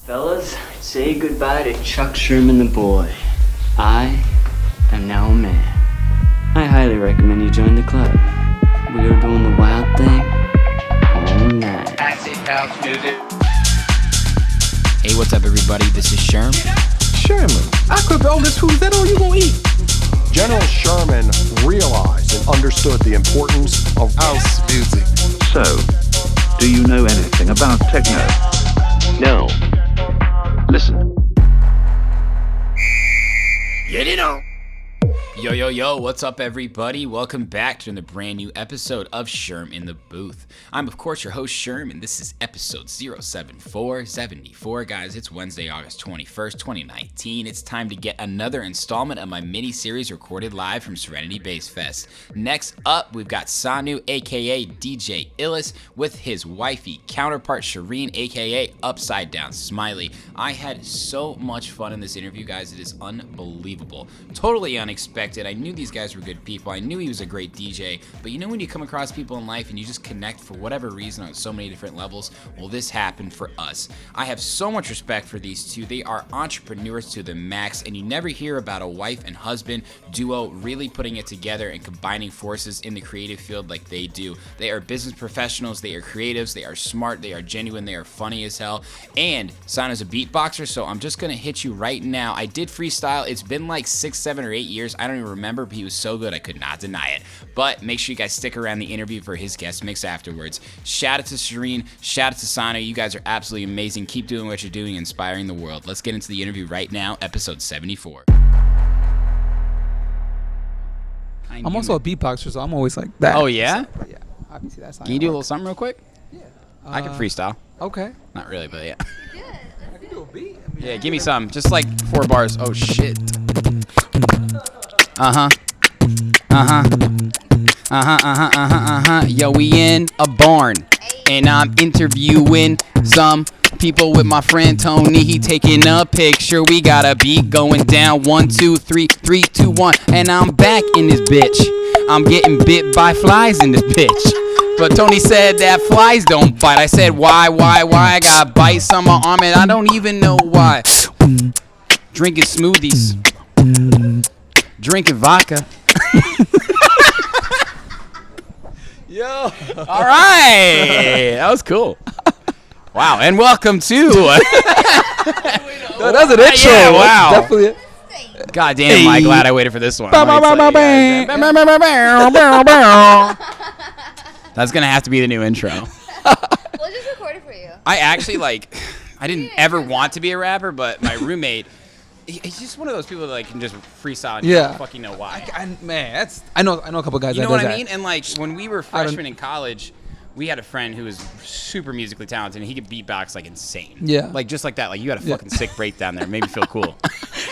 Fellas, say goodbye to Chuck Sherman the boy. I am now a man. I highly recommend you join the club. We are doing the wild thing all night. Acid house music. Hey, what's up, everybody? This is Sherm. Sherman, I cook all this food. Is that all you gonna eat? General Sherman realized and understood the importance of house music. So, do you know anything about techno? No. Listen. Get it on. Yo, what's up, everybody? Welcome back to another brand new episode of Sherm in the Booth. I'm, of course, your host, Sherm, and this is episode 074. Guys, it's Wednesday, August 21st, 2019. It's time to get another installment of my mini-series recorded live from Serenity Base Fest. Next up, we've got Sanu, a.k.a. DJ iLLEST, with his wifey counterpart, Shereene, a.k.a. Upside Down Smilie. I had so much fun in this interview, guys. It is unbelievable. Totally unexpected. I knew these guys were good people. I knew he was a great DJ, but you know when you come across people in life and you just connect for whatever reason on so many different levels? Well, this happened for us. I have so much respect for these two. They are entrepreneurs to the max, and you never hear about a wife and husband duo really putting it together and combining forces in the creative field like they do. They are business professionals, they are creatives, they are smart, they are genuine, they are funny as hell, and Sanu's a beatboxer, so I'm just gonna hit you right now. I did freestyle. It's been like 6, 7, or 8 years. I don't even remember, but he was so good I could not deny it. But make sure you guys stick around the interview for his guest mix afterwards. Shout out to Shereene, shout out to Sanu. You guys are absolutely amazing. Keep doing what you're doing, inspiring the world. Let's get into the interview right now, episode 74. I'm also a beatboxer, so I'm always like that. Oh, yeah? So, yeah. Obviously, that's how Can you do a little something real quick? Yeah. I can freestyle. Okay. Not really, but yeah. I can do a beat. I mean, Yeah, give me some. Just like 4 bars. Oh, shit. Yo, we in a barn, and I'm interviewing some people with my friend Tony. He taking a picture. We got a beat going down. 1, 2, 3, 3, 2, 1, and I'm back in this bitch. I'm getting bit by flies in this bitch. But Tony said that flies don't bite. I said, why? I got bites on my arm, and I don't even know why. Drinking smoothies. Drinking vodka. Yo. All right. That was cool. Wow. And welcome to. No, that's an intro. Yeah, wow. That's definitely it. God damn, am I glad I waited for this one. Ba, ba, ba, ba, That's going to have to be the new intro. We'll just record it for you. I actually, I didn't ever want to be a rapper, but my roommate, he's just one of those people that can just freestyle and you don't fucking know why. I know a couple guys You that know does what I that. mean? And when we were freshmen in college, we had a friend who was super musically talented, and he could beatbox like insane. Yeah. Just like that. Like you had a fucking sick breakdown there. It made me feel cool.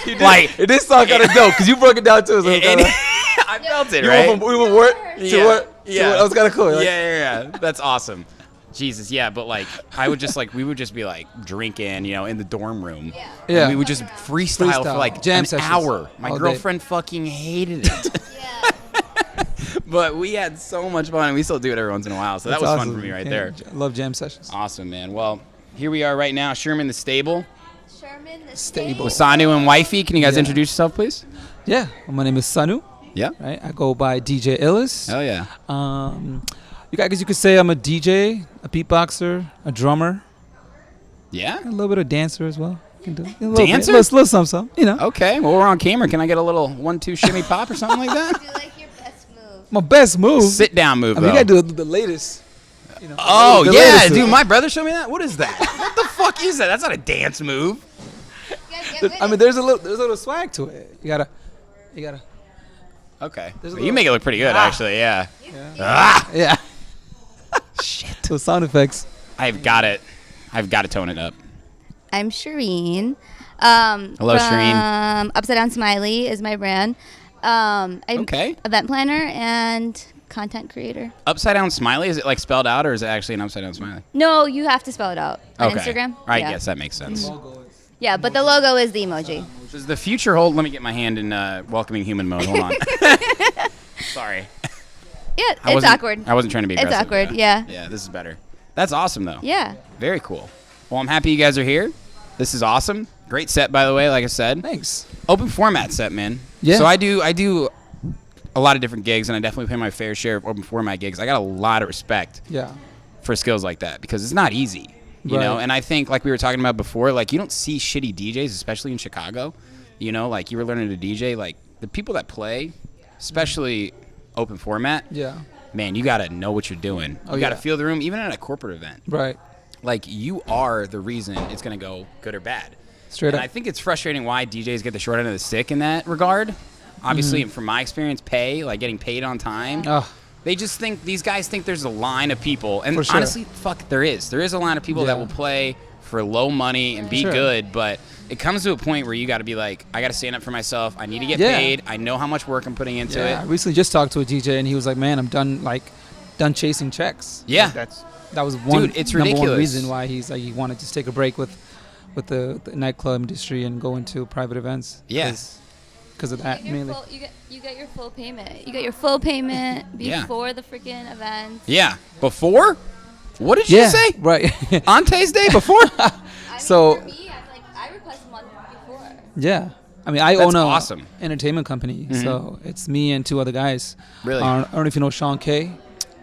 It did sound kind of dope because you broke it down too. So I felt it, right? We went what to what? Yeah. That was kind of cool. Like, Yeah. That's awesome. Jesus, yeah, but I would just we would just be drinking, in the dorm room. Yeah. And we would just freestyle for Jam an sessions hour. My all day. girlfriend fucking hated it. Yeah. But we had so much fun, and we still do it every once in a while. So that was awesome. fun for me right there. I love jam sessions. Awesome, man. Well, here we are right now, Sherman the Stable. Sherman the Stable. With Sanu and Wifey. Can you guys Yeah. introduce yourself, please? Yeah. My name is Sanu. Yeah. Right. I go by DJ iLLEST. Oh, yeah. I guess you could say I'm a DJ, a beatboxer, a drummer, Yeah? a little bit of dancer as well. I can do a little Dancer? bit, little something, Okay. Well, we're on camera. Can I get a little 1-2 shimmy pop or something like that? Do like your best move. My best move. Sit down move, I mean, though. you gotta do the latest. Oh, the yeah, latest dude. move. My brother showed me that. What is that? What the fuck is that? That's not a dance move. You gotta get with I mean, it. there's a little swag to it. You gotta. Okay. There's a You little- make it look pretty good, actually, yeah. Yeah. Shit. Those sound effects. I've got to tone it up. I'm Shereene. Hello, Shereene. Upside Down Smilie is my brand. I'm Okay. event planner and content creator. Upside Down Smilie, is it spelled out, or is it actually an upside down smiley? No, you have to spell it out on Okay. Instagram. I yeah. guess that makes sense. Yeah, but the logo is the emoji. Does the future hold? Let me get my hand in welcoming human mode. Hold on. Sorry. Yeah, I it's wasn't- awkward. I wasn't trying to be It's aggressive. awkward, yeah. Yeah, this is better. That's awesome, though. Yeah. Very cool. Well, I'm happy you guys are here. This is awesome. Great set, by the way, like I said. Thanks. Open format set, man. Yeah. So I do a lot of different gigs, and I definitely play my fair share of open format gigs. I got a lot of respect Yeah. for skills like that because it's not easy, you know? Right. And I think, like we were talking about before, like, you don't see shitty DJs, especially in Chicago. You know, like, you were learning to DJ. Like, the people that play, especially open format, Yeah. man, you got to know what you're doing. Oh, You got to yeah. feel the room, even at a corporate event. Right. Like, you are the reason it's going to go good or bad. Straight And up. I think it's frustrating why DJs get the short end of the stick in that regard. Obviously, from my experience, like getting paid on time. Ugh. They just think, these guys think there's a line of people. And For sure. honestly, fuck, there is. There is a line of people that Yeah. will play for low money and be Sure. good, but it comes to a point where you got to be like, I got to stand up for myself. I need to get Yeah. paid. I know how much work I'm putting into Yeah. I it. recently just talked to a DJ, and he was like, "Man, I'm done chasing checks." Yeah. Like, that was one Dude, it's number one ridiculous. reason why he's like he wanted to just take a break with the nightclub industry and go into private events. Yeah. Because of that mainly. You get your full payment. You get your full payment Yeah. before the freaking event. Yeah. Before? What did you Yeah. say? Right. Ante's Day before? So- for me, I request a month before. Yeah. I mean, I That's own a awesome. entertainment company, so it's me and two other guys. Really? I don't know if you know Sean K.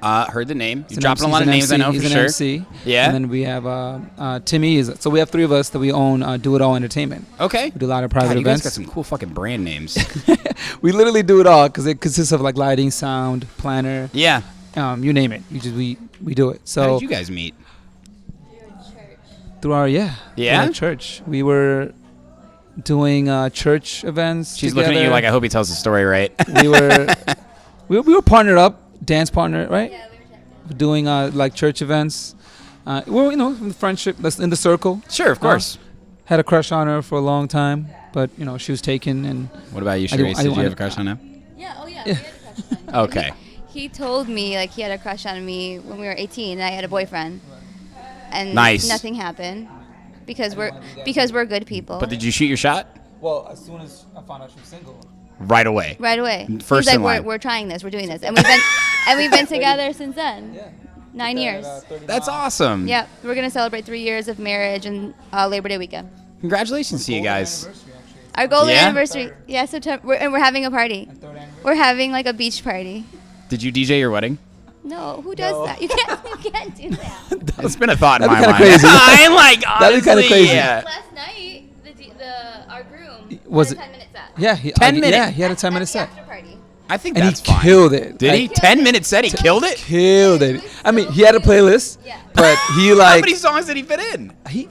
Heard the name. He's You're an dropping a MC, lot of he's an names, I MC, know he's for an sure. MC. Yeah. And then we have Timmy. So we have three of us that we own Do It All Entertainment. Okay. We do a lot of private God, you guys events. got some cool fucking brand names. We literally do it all because it consists of like lighting, sound, planner, Yeah. you name it. We do it. How So did you guys meet? through our Yeah? through our church, we were doing church events. She's looking at you together. like, I hope he tells the story right. we were partnered up, dance partner, right? Yeah, we were checking. Doing like church events. Well, in the friendship, that's in the circle. Sure, of course. Had a crush on her for a long time, but she was taken, and What about you, I didn't- Shereene? I Did didn't you have a want- crush on him? Yeah, oh yeah, we had a crush on him. Okay. He told me like he had a crush on me when we were 18 and I had a boyfriend. And Nice. nothing happened because we're good people. But did you shoot your shot? well, as soon as I found out she was single. Right away. right away. First He's in like line. we're trying this, we're doing this. And we've been together since then. 9 years. That's awesome. Yeah, we're going to celebrate 3 years of marriage and Labor Day weekend. Congratulations to you guys. Our golden Yeah? anniversary. Yeah, September. And we're having a party. We're having like a beach party. Did you DJ your wedding? No, who does that? You can't do that. It's been a thought in my That'd mind. be kinda crazy. I'm like, That'd be kinda honestly, crazy. yeah. Last night, our groom Was had it- a 10-minute set. Yeah, 10 minutes? Yeah, he had a 10-minute That's the set, after party. I think and that's he fine. killed it. Did he? Like, 10-minute set? He killed it? Killed it. I mean, he had a playlist, Yeah. but he How like many songs did he fit in? he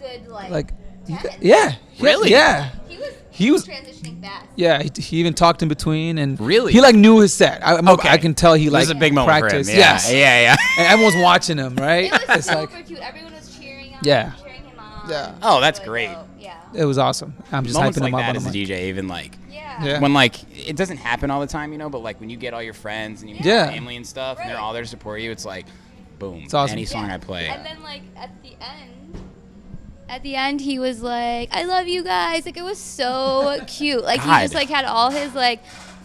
Good, like he 10. got- yeah. Really? Yeah. He was He was. transitioning fast. Yeah, he even talked in between, and Really? he like knew his set. Okay. I can tell he like This is a big moment practiced. for him. Yeah, Yes, yeah. and everyone's watching him, right? It was It's super like cute. Everyone was cheering on Yeah. him, cheering him on. Yeah. Oh, that's So great. dope. Yeah. it was awesome. I'm just Moments hyping like him up. that on as a him. DJ, even like, Yeah. Yeah. when like, it doesn't happen all the time, but like when you get all your friends and you meet Yeah. your family and stuff, and they're Right. all there to support you, it's like, boom. It's awesome. Any song Yeah. I play. And then like at the end he was like, I love you guys. Like it was so cute. Like God. he just like had all his like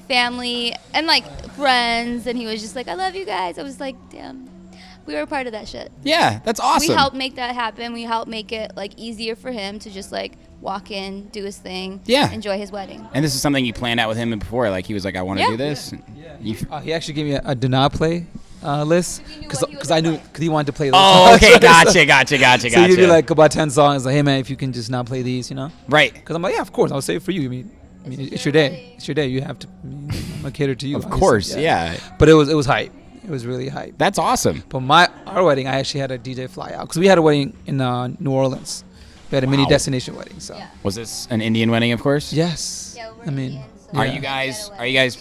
family and like friends and he was just like, I love you guys. I was like, damn. We were a part of that shit. Yeah, that's awesome. We helped make that happen. We helped make it like easier for him to just like walk in, do his thing, Yeah. enjoy his wedding. And this is something you planned out with him before. Like he was like, I want to Yeah. do this. You He actually gave me a do not play list You knew because what he was I knew gonna play. because he wanted to play those. Oh, songs. okay, So- gotcha. So he'd be like about 10 songs. Like, hey man, if you can just not play these, right. Because I'm like, yeah, of course, I'll say it for you. I mean, it's your day. It's your day. You have to. I'm gonna cater to you. Of obviously. course, yeah. But it was hype. It was really hype. That's awesome. But our wedding, I actually had a DJ fly out because we had a wedding in New Orleans. We had a mini Wow. destination wedding. So Yeah. Was this an Indian wedding, of course? yes, Yeah, we're I mean, Indian, so Are Yeah. you guys? Are you guys?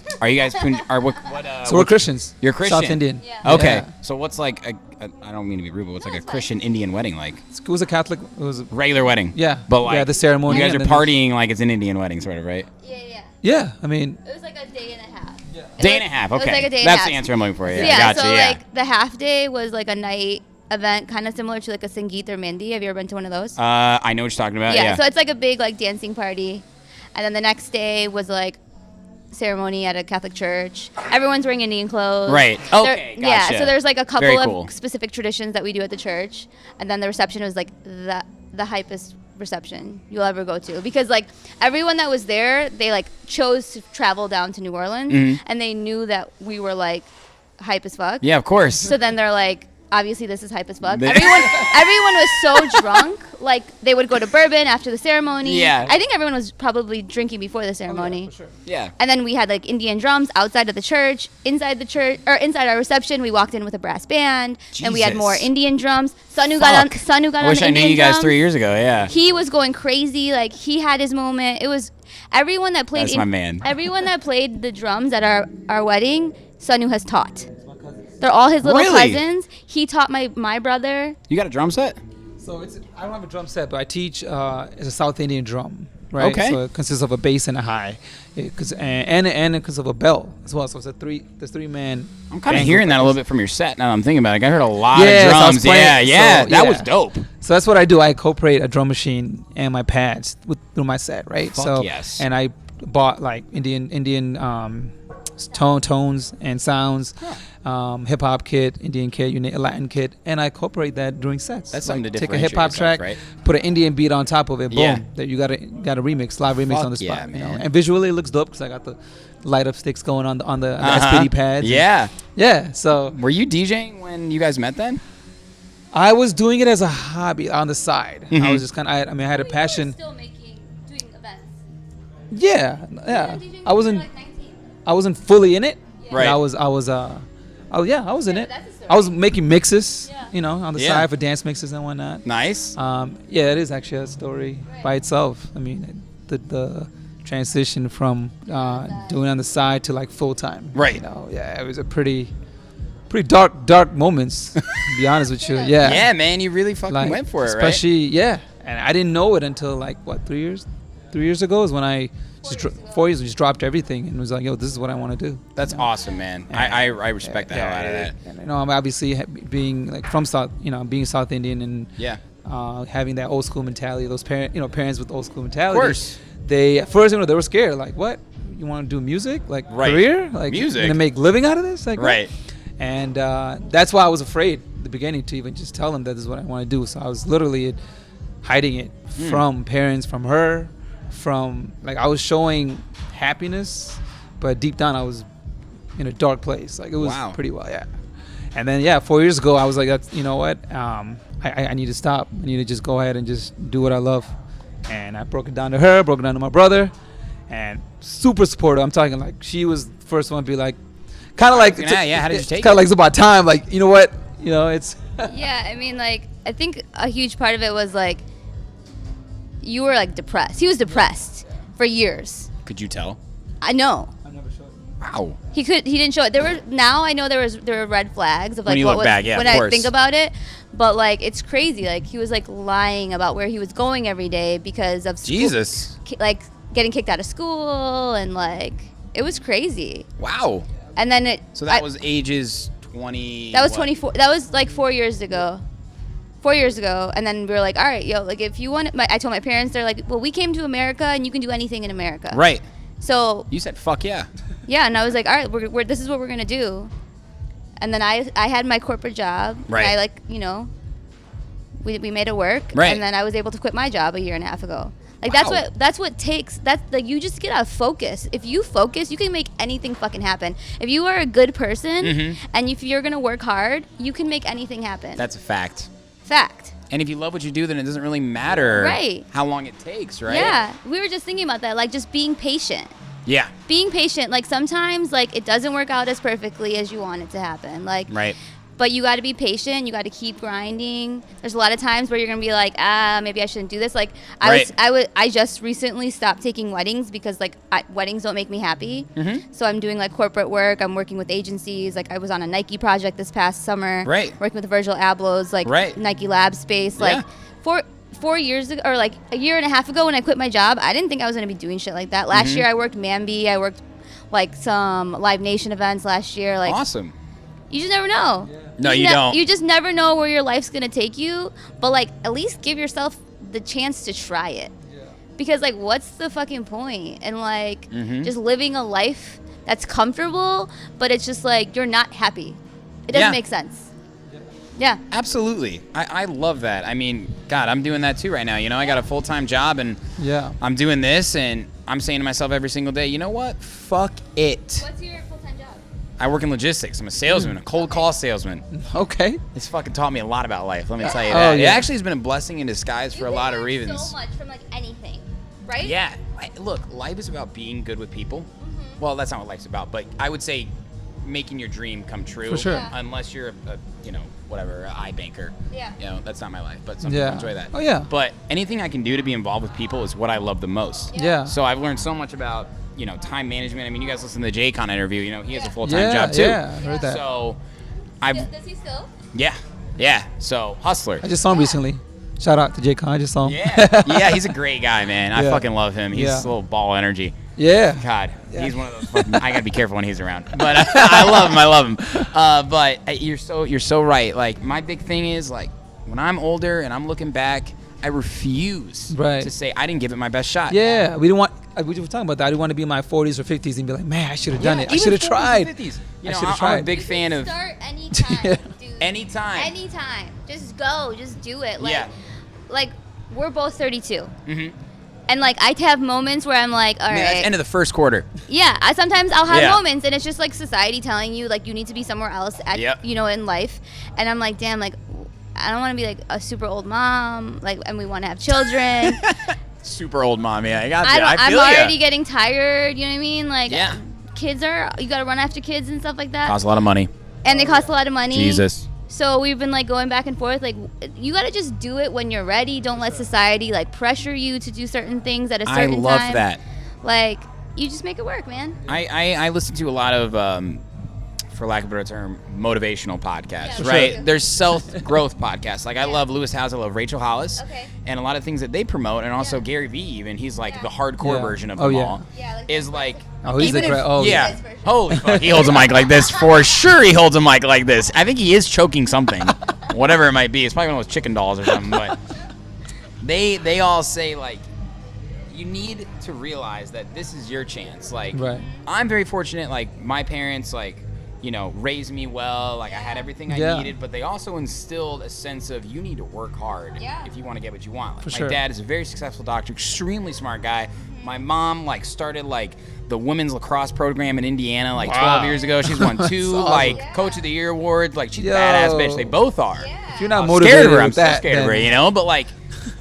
what? so we're Christians. You're Christian. South Indian. Yeah. Okay. Yeah. So what's like I don't mean to be rude, but what's like a it's fine. Christian Indian wedding like? It was a Catholic. It was. Regular wedding. Yeah. But like Yeah, the ceremony You guys are and then- partying like it's an Indian wedding, sort of, right? Yeah. Yeah, I mean, It was like a day and a half. Day and a half. It was Okay. like a day and a That's half. the answer I'm looking for. Yeah. Yeah, Gotcha. so yeah. like the half day was like a night event, kind of similar to like a Sangeet or Mindi. Have you ever been to one of those? I know what you're talking about. Yeah. So it's like a big like dancing party, and then the next day was like ceremony at a Catholic church. Everyone's wearing Indian clothes. Right. There- Okay, Yeah. gotcha. So there's like a Very couple cool. of specific traditions that we do at the church, and then the reception was like the hypest reception you'll ever go to, because like everyone that was there, they like chose to travel down to New Orleans, and they knew that we were like hype as fuck. Yeah, of course. So then they're like, obviously this is hype as fuck. Everyone was so drunk, like they would go to bourbon after the ceremony. Yeah. I think everyone was probably drinking before the ceremony. for sure. Yeah. And then we had like Indian drums outside of the church, inside our reception. We walked in with a brass band, and we had more Jesus. Indian drums. Sanu got on I wish the I knew Indian you guys drums. 3 years ago. Yeah. He was going crazy. Like he had his moment. It was everyone that played. That's my man. Everyone that played the drums at our wedding, Sanu has taught. They're all his little Really? cousins. He taught my brother. You got a drum set? So I don't have a drum set, but I teach it's a South Indian drum, right? Okay. So it consists of a bass and a high, and it consists of a bell as well. So it's there's 3-man. I'm kind of hearing that a little bit from your set now that I'm thinking about it. I heard a lot Yeah, of so I was drums. playing- Yeah, so, that yeah. was dope. So that's what I do. I incorporate a drum machine and my pads through my set, right? Fuck so yes. And I bought like Indian tones and sounds, hip hop kit, Indian kit, Latin kit, and I incorporate that during sets. That's something to take a differentiate hip hop yourself, track, right? put an Indian beat on top of it, boom. Yeah. That you got a remix, live remix Fuck on the spot. yeah, You know? man. And visually it looks dope because I got the light up sticks going on the SPD pads. Yeah. Yeah. So Were you DJing when you guys met then? I was doing it as a hobby on the side. Mhm. I was just kind of, I had a passion. Still doing events. Yeah. I wasn't fully in it. but Right. I was in it. that's a story. I was making mixes, Yeah. on the Yeah. side for dance mixes and whatnot. Nice. Yeah, it is actually a story by itself. I mean, the transition from doing on the side to like full time. Right. Yeah, it was a pretty dark moments. To be honest with you, yeah. Yeah, man, you really fucking went for it, right? Especially, yeah. And I didn't know it until like 3 years. 3 years ago is when I 4 years, we just dropped everything and was like, yo, this is what I want to do. That's awesome, man. I respect the hell out of that. And, I'm obviously being like from South, being South Indian and Yeah. having that old school mentality. Those parents with old school mentality. Of course. They at first, they were scared. Like, what? You want to do music? Like Right. career? Like Music? Gonna make living out of this? Like what? Right. And that's why I was afraid at the beginning to even just tell them that this is what I want to do. So I was literally hiding it from parents, from her, from like I was showing happiness, but deep down I was in a dark place. Like it was Wow. pretty well, yeah. And then 4 years ago I was like, that's, you know what? I need to stop. I need to just go ahead and just do what I love. And I broke it down to her, broke it down to my brother, and super supportive. I'm talking like she was the first one to be like, kind of like, Yeah, how did you take kind of like it's about time. Like, you know what? It's Yeah, I mean, like, I think a huge part of it was like you were like depressed. He was depressed for years. Could you tell? I know. Wow. He didn't show it. There were red flags of like When you what look was back, yeah, when of I course. think about it. But like it's crazy. Like he was like lying about where he was going every day because of school, Jesus. like getting kicked out of school, and like it was crazy. Wow. And then So that was ages 20. that was what? 24. That was like 4 years ago. 4 years ago, and then we were like, all right, yo, like if you want, I told my parents, they're like, well, we came to America, and you can do anything in America. Right. So You said fuck yeah. yeah, and I was like, all right, we're this is what we're gonna do. And then I had my corporate job. Right. And I like, we made it work. Right. And then I was able to quit my job a year and a half ago. Like Wow. that's what takes. That's like you just get out of focus. If you focus, you can make anything fucking happen. If you are a good person and if you're gonna work hard, you can make anything happen. That's a fact. Fact. And if you love what you do, then it doesn't really matter Right. how long it takes, right? Yeah. We were just thinking about that, like just being patient. Yeah. Being patient, like sometimes like it doesn't work out as perfectly as you want it to happen. Like Right. but you got to be patient. You got to keep grinding. There's a lot of times where you're gonna be like, maybe I shouldn't do this. Like I just recently stopped taking weddings because like weddings don't make me happy. So I'm doing like corporate work. I'm working with agencies. Like I was on a Nike project this past summer. Right. Working with Virgil Abloh's like Right. Nike Lab Space. Like Yeah. 4 years ago, or like a year and a half ago when I quit my job, I didn't think I was gonna be doing shit like that. Last year I worked Mambi. I worked like some Live Nation events last year. Like Awesome. you just never know. No, you don't. You just never know where your life's gonna take you. But like, at least give yourself the chance to try it. Because like, what's the fucking point? And like, just living a life that's comfortable, but it's just like you're not happy. It doesn't Yeah. make sense. Yeah. Absolutely. I love that. I mean, God, I'm doing that too right now. You know, I got a full-time job and I'm doing this, and I'm saying to myself every single day, you know what? Fuck it. What's your full-time job? I work in logistics. I'm a salesman, a cold call salesman. Okay. It's fucking taught me a lot about life. Let me tell you that. It actually has been a blessing in disguise for a lot of reasons. So much from like anything, right? Yeah. Look, life is about being good with people. Well, that's not what life's about, but I would say making your dream come true. For sure. Unless you're a whatever, an iBanker. Yeah. You know, that's not my life, but some people enjoy that. Oh, yeah. But anything I can do to be involved with people is what I love the most. Yeah. So I've learned so much about, time management. I mean, you guys listen to the J-Con interview, he has a full-time job too. Yeah, I heard that. So Does he still? Yeah. So hustler. I just saw him recently. Shout out to Jay Con. I just saw him. Yeah, he's a great guy, man. I fucking love him. He's a little ball energy. Yeah. God, he's one of those fucking, I gotta be careful when he's around. But I love him. But you're so right. Like, my big thing is, like, when I'm older and I'm looking back, I refuse to say I didn't give it my best shot. Yeah, we were talking about that. I didn't want to be in my 40s or 50s and be like, man, I should have done it. I should have tried. I should have tried. I'm a big fan of. Start anytime, dude. Anytime. Just go. Just do it. Like we're both 32. Mm-hmm. And like I have moments where I'm like, all right. That's end of the first quarter. Yeah, sometimes I'll have moments, and it's just like society telling you like you need to be somewhere else in life, and I'm like, damn, like I don't want to be like a super old mom, like, and we want to have children. Super old mom, yeah. I got you. I'm already getting tired. You know what I mean? Like, kids you got to run after kids and stuff like that. Costs a lot of money. And they cost a lot of money. Jesus. So we've been like going back and forth. Like, you got to just do it when you're ready. Don't let society like pressure you to do certain things at a certain time. I love that. Like, you just make it work, man. I listen to a lot of, for lack of a better term, motivational podcasts, Yeah, right? sure. There's self-growth podcasts. Like, I love Lewis Howes, I love Rachel Hollis, and a lot of things that they promote, and also Gary Vee even, he's like the hardcore version of them all. Yeah, like is like, he's even the if, yeah. Holy fuck, he holds a mic like this. For sure he holds a mic like this. I think he is choking something, whatever it might be. It's probably one of those chicken dolls or something, but they all say, like, you need to realize that this is your chance. Like, I'm very fortunate, like, my parents, like, raised me well. Like, I had everything I needed, but they also instilled a sense of you need to work hard if you want to get what you want. Like, my dad is a very successful doctor, extremely smart guy. My mom, like, started, like, the women's lacrosse program in Indiana, like, 12 years ago. She's won 2, like, Coach of the Year awards. Like, she's a badass bitch. They both are. If you're not motivated I'm with that, scared of her, But, like,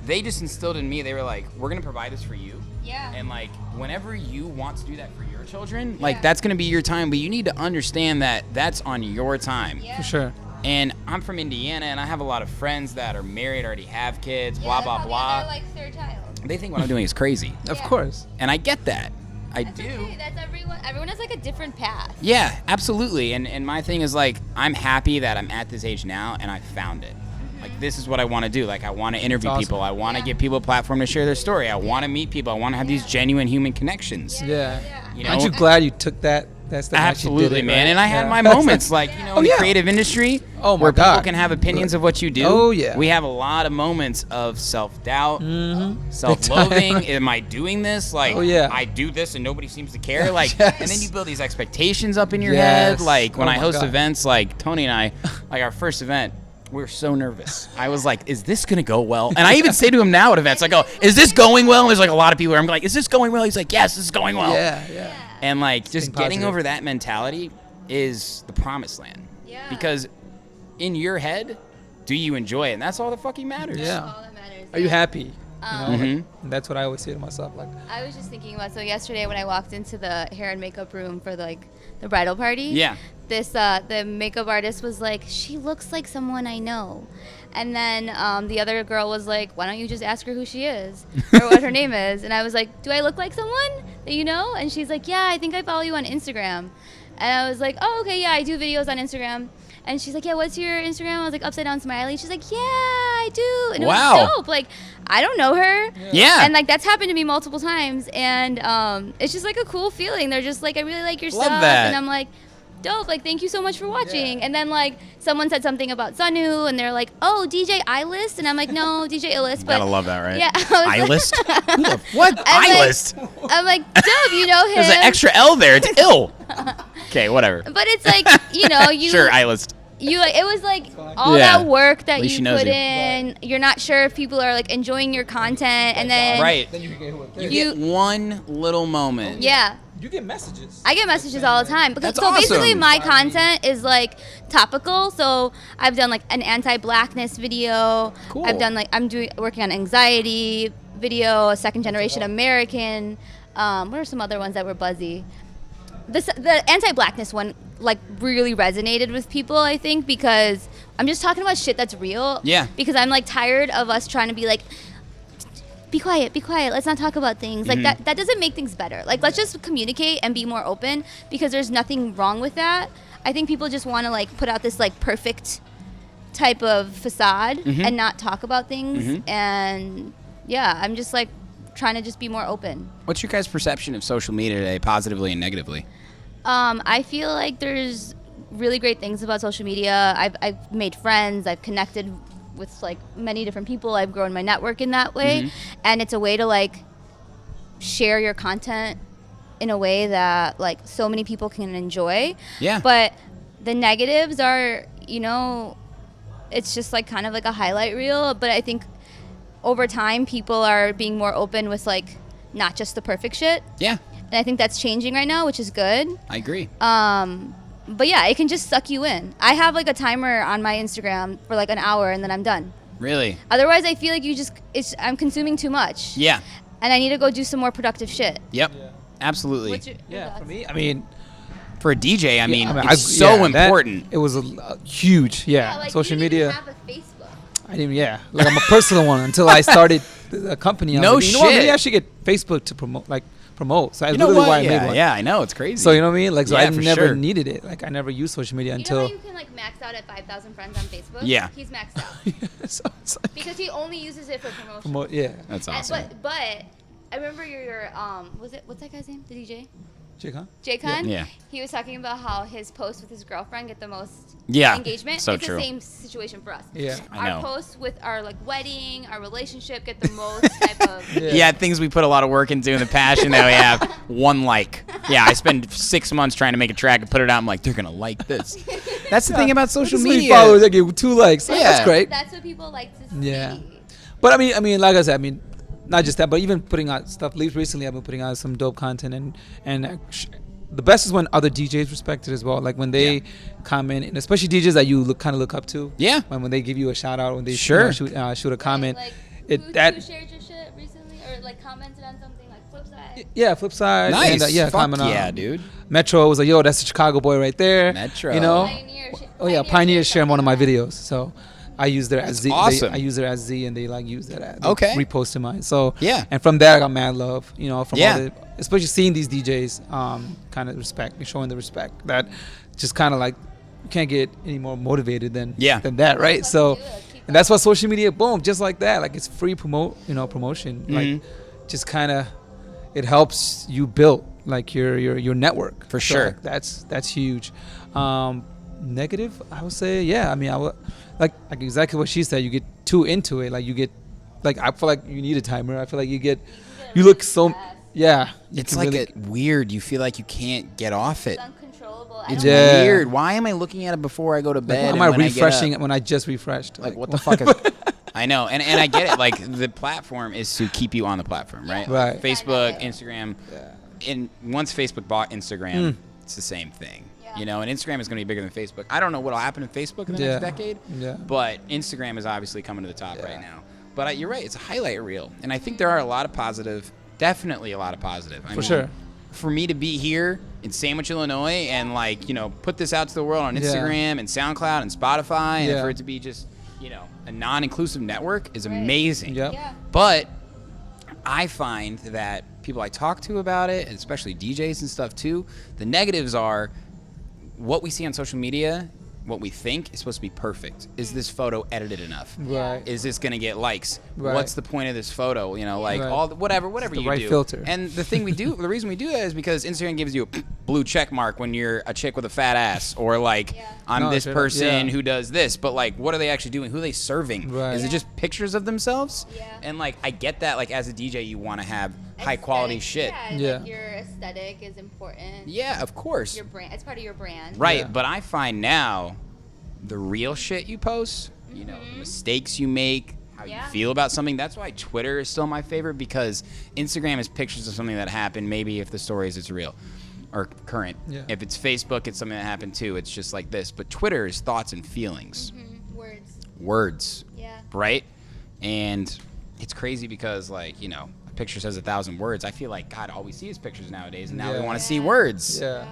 they just instilled in me. They were like, we're going to provide this for you. Yeah. And, like, whenever you want to do that for your children, like, that's going to be your time. But you need to understand that that's on your time. Yeah. For sure. And I'm from Indiana, and I have a lot of friends that are married, already have kids, blah, blah, blah. They're like third child. They think what I'm doing is crazy. Of course. And I get that. That's do. Okay. That's everyone. Everyone has, like, a different path. Yeah, absolutely. And my thing is, like, I'm happy that I'm at this age now, and I found it. Like, this is what I want to do. Like, I want to interview people. I want to give people a platform to share their story. I want to meet people. I want to have these genuine human connections. Yeah. Aren't you glad you took that step? Absolutely, did it, man. right? And I had my moments, like, in the creative industry, where people can have opinions of what you do. Oh, yeah. We have a lot of moments of self-doubt, self-loathing. Am I doing this? Like, I do this and nobody seems to care. Like, and then you build these expectations up in your head. Like, when I host events, like Tony and I, like our first event, we were so nervous. I was like, is this going to go well? And I even say to him now at events, I go, is this going well? And there's like a lot of people where I'm like, is this going well? He's like, yes, this is going well. Yeah. And like, just getting over that mentality is the promised land. Yeah. Because in your head, do you enjoy it? And that's all that fucking matters. Yeah. That's all that matters. Are you happy? Like, that's what I always say to myself. Like, I was just thinking about, so yesterday when I walked into the hair and makeup room for the bridal party. Yeah. The makeup artist was like, she looks like someone I know. And then the other girl was like, why don't you just ask her who she is or what her name is? And I was like, do I look like someone that you know? And she's like, yeah, I think I follow you on Instagram. And I was like, oh, okay, yeah, I do videos on Instagram. And she's like, yeah, what's your Instagram? I was like, Upside Down Smilie. She's like, yeah, I do. And it was dope. Like, I don't know her. Yeah. And like, that's happened to me multiple times. And it's just like a cool feeling. They're just like, I really like your Love stuff. that. And I'm like, dope. Like, thank you so much for watching. Yeah. And then like, someone said something about Sanu, and they're like, oh, DJ iLLEST. And I'm like, no, DJ iLLEST. But gotta love that, right? Yeah. iLLEST? What? iLLEST? I'm like, dope, you know him. There's an extra L there. It's ill. Okay, whatever. But it's like, you Sure, iLLEST. it was like all Yeah. that work that At least she you knows put you. in. You're not sure if people are like enjoying your content, and then Right. Then you can get what You get one little moment. yeah. You get messages. I get messages all the time because That's so basically awesome. my content is like topical. So I've done like an anti-blackness video. Cool. I've done like working on anxiety video, a second generation American. What are some other ones that were buzzy? The anti-blackness one like really resonated with people, I think, because I'm just talking about shit that's real. Yeah. Because I'm like tired of us trying to be like, be quiet, let's not talk about things. Like that doesn't make things better. Like let's just communicate and be more open, because there's nothing wrong with that. I think people just want to like put out this like perfect type of facade and not talk about things. And yeah, I'm just like trying to just be more open. What's your guys' perception of social media today, positively and negatively? I feel like there's really great things about social media. I've made friends. I've connected with like many different people. I've grown my network in that way, and it's a way to like share your content in a way that like so many people can enjoy. Yeah. But the negatives are, it's just like kind of like a highlight reel. But I think over time people are being more open with like not just the perfect shit. Yeah. And I think that's changing right now, which is good. I agree. But yeah, it can just suck you in. I have like a timer on my Instagram for like an hour and then I'm done. Really? Otherwise, I feel like I'm consuming too much. Yeah. And I need to go do some more productive shit. Yep. Absolutely. What's your thoughts? For me, I mean, For a DJ, I mean, I it's so important. It was huge. Yeah, like, social you didn't media. even have a Facebook. I didn't. Yeah, like I'm a personal one until I started the company. I was No like, you know what? Maybe shit. I should get Facebook to promote. So that's You know literally what? why I Yeah, made one. yeah, I know. It's crazy. So you know what I mean? Like, so Yeah, I for never sure. needed it. Like, I never used social media You know until. how you can like max out at 5,000 friends on Facebook? Yeah. He's maxed out. So it's like, Because he only uses it for promotion. yeah. That's And- awesome. But I remember your what's that guy's name? The DJ? Jake, huh? J-Con? Yeah. He was talking about how his posts with his girlfriend get the most Yeah, engagement. so it's true. the same situation for us. Yeah. I know. Our posts with our like wedding, our relationship get the most type of Yeah, things we put a lot of work into in the past, and now we have one like. Yeah, I spend 6 months trying to make a track and put it out. I'm like, they're gonna like this. That's the thing about social This many media. followers, I get 2 likes. Yeah. Yeah. That's great. that's what people like to see. Yeah. But I mean, like I said, not just that, but even putting out stuff. Recently, I've been putting out some dope content, and the best is when other DJs respect it as well. Like when they comment, and especially DJs that you kind of look up to. Yeah. When they give you a shout out, when they Sure. shoot a comment. Like, It- who that- shared your shit recently or like commented on something like Flipside? Yeah, Flipside. Nice. And, yeah, Fuck comment on yeah, dude. Metro was like, yo, that's a Chicago boy right there. Metro. You know. Pioneer share one of my videos. videos. So I use their as Z. awesome. I use their as Z, and they like use that. They Okay. reposted mine. So Yeah. And from there, I got mad love. From Yeah. all the, especially seeing these DJs, kind of respect and showing the respect that just kind of like you can't get any more motivated than that, right? So, and that's why social media, boom, just like that, like it's free promotion, like just kind of it helps you build like your network For So, sure. like, that's huge. Negative, I would say, yeah. I mean, I would like exactly what she said. You get too into it, like you get, like I feel like you need a timer. I feel like you look so, yeah. It's like weird. You feel like you can't get off it. It's uncontrollable. It's Yeah. weird. Why am I looking at it before I go to Like, bed? why and am I when refreshing get it when I just refreshed? Like what the fuck is? I know, and I get it. Like the platform is to keep you on the platform, right? Right. Facebook, Instagram, and once Facebook bought Instagram, it's the same thing. Yeah. And Instagram is going to be bigger than Facebook. I don't know what will happen in Facebook in the next decade, but Instagram is obviously coming to the top right now. But you're right, it's a highlight reel, and I think there are a lot of positive, definitely a lot of positive. I mean, sure. For me to be here in Sandwich, Illinois, and put this out to the world on Instagram and SoundCloud and Spotify, and for it to be just a non-inclusive network is amazing. Yep. Yeah. But I find that people I talk to about it, and especially DJs and stuff too, the negatives are what we see on social media, what we think is supposed to be perfect. Is this photo edited enough? Right. Is this gonna get likes? Right. What's the point of this photo? Right. All whatever the you right do. filter. And the thing we do, the reason we do that is because Instagram gives you a blue check mark when you're a chick with a fat ass, or I'm No, this straight up, person yeah. who does this. But what are they actually doing? Who are they serving? Right. Is it just pictures of themselves? Yeah. And I get that. As a DJ, you want to have high quality shit. Yeah. Like your aesthetic is important. Yeah, of course. Your brand. It's part of your brand. Right, Yeah. but I find now the real shit you post, you know, the mistakes you make, how you feel about something. That's why Twitter is still my favorite, because Instagram is pictures of something that happened, maybe if the story is it's real or current. Yeah. If it's Facebook, it's something that happened too. It's just like this. But Twitter is thoughts and feelings. Words. Yeah. Right? And it's crazy because, like, you know, a picture says 1,000 words. I feel like God, all we see is pictures nowadays, and now we want to see words. Yeah.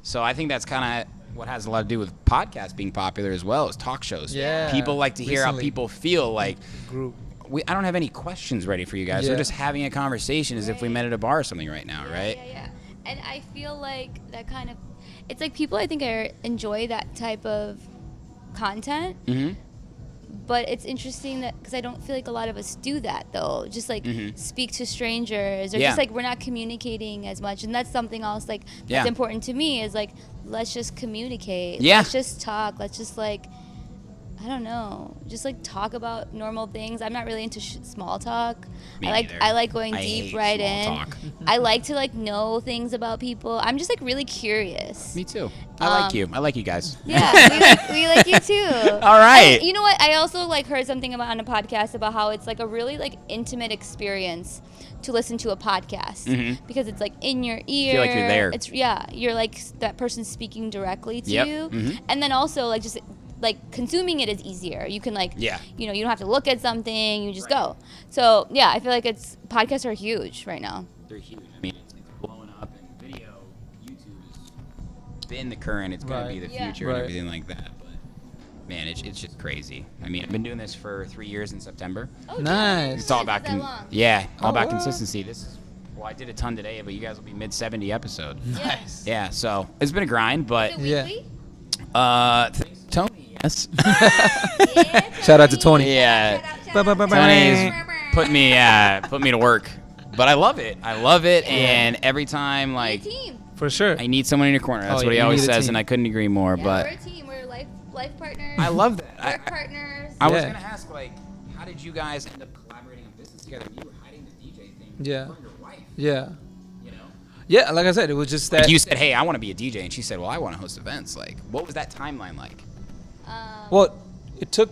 So I think that's kind of what has a lot to do with podcasts being popular as well as talk shows. Yeah. People like to hear how people feel. Like, I don't have any questions ready for you guys. We're just having a conversation as if we met at a bar or something right now, right? Yeah. And I feel like that kind of, it's like people I think enjoy that type of content. Mm-hmm. But it's interesting that, because I don't feel like a lot of us do that, though. Just like speak to strangers, or just like we're not communicating as much. And that's something else like that's important to me, is like, let's just communicate. Yeah. Let's just talk. Let's just like, I don't know, just like talk about normal things. I'm not really into small talk. I like going deep right in. Talk. I like to like know things about people. I'm just like really curious. Me too. I like you guys. Yeah, we like you too. All right. And you know what? I also like heard something about on a podcast about how it's like a really like intimate experience to listen to a podcast, because it's like in your ear. I feel like you're there. It's you're like that person speaking directly to you, and then also like just like consuming it is easier. You can like, you know, you don't have to look at something. You just go. So yeah, I feel like podcasts are huge right now. They're huge. I mean, it's blowing up, and video, YouTube has been the current. It's gonna be the future and everything like that. But man, it's just crazy. I mean, I've been doing this for 3 years in September. Oh, nice. It's all about consistency. This is. Well, I did a ton today, but you guys will be mid-70 episode. Nice. Yeah. So it's been a grind, but is it weekly? Tony. Yes. Shout out to Tony. Yeah. Tony's put me to work. But I love it. And every time, like, for sure, I need someone in your corner. That's what he always says, and I couldn't agree more. But we're a team. We're life partners. I love that. We're partners. I was gonna ask, like, how did you guys end up collaborating on business together? You were hiding the DJ thing from your wife. Yeah. You know. Yeah, like I said, it was just that. Like you said, "Hey, I want to be a DJ," and she said, "Well, I want to host events." Like, what was that timeline like? Well, it took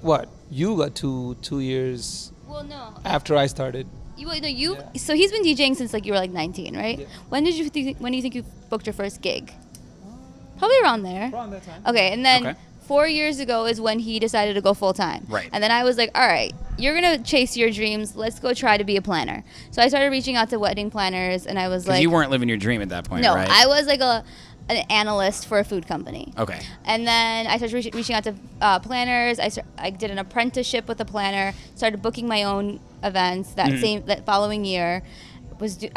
you got 2 years. Well, no. After I started. So he's been DJing since like you were like 19, right? Yeah. When do you think you booked your first gig? Probably around there. Around that time. Okay, and then 4 years ago is when he decided to go full time. Right. And then I was like, all right, you're gonna chase your dreams. Let's go try to be a planner. So I started reaching out to wedding planners, and I was like, you weren't living your dream at that point, no, right? I was like an analyst for a food company. Okay. And then I started reaching out to planners. I did an apprenticeship with a planner. Started booking my own events that following year.